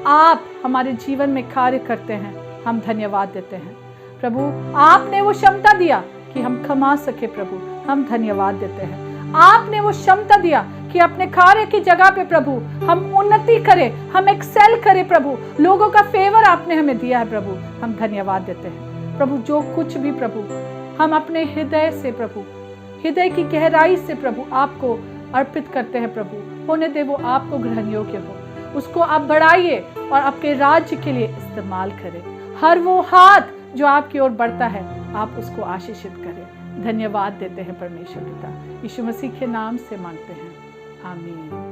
आप हमारे जीवन में कार्य करते हैं, हम धन्यवाद देते हैं प्रभु। आपने वो क्षमता दिया कि हम कमा सके प्रभु, हम धन्यवाद देते हैं। आपने वो क्षमता दिया कि अपने कार्य की जगह पे प्रभु हम उन्नति करें, हम एक्सेल करें प्रभु। लोगों का फेवर आपने हमें दिया है प्रभु, हम धन्यवाद देते हैं प्रभु। जो कुछ भी प्रभु हम अपने हृदय से प्रभु, हृदय की गहराई से प्रभु आपको अर्पित करते हैं प्रभु, होने दे वो आपको ग्रहण योग्य हो। उसको आप बढ़ाइए और आपके राज्य के लिए इस्तेमाल करें। हर वो हाथ जो आपकी ओर बढ़ता है, आप उसको आशीषित करें। धन्यवाद देते हैं परमेश्वर पिता, यीशु मसीह के नाम से मांगते हैं, आमीन।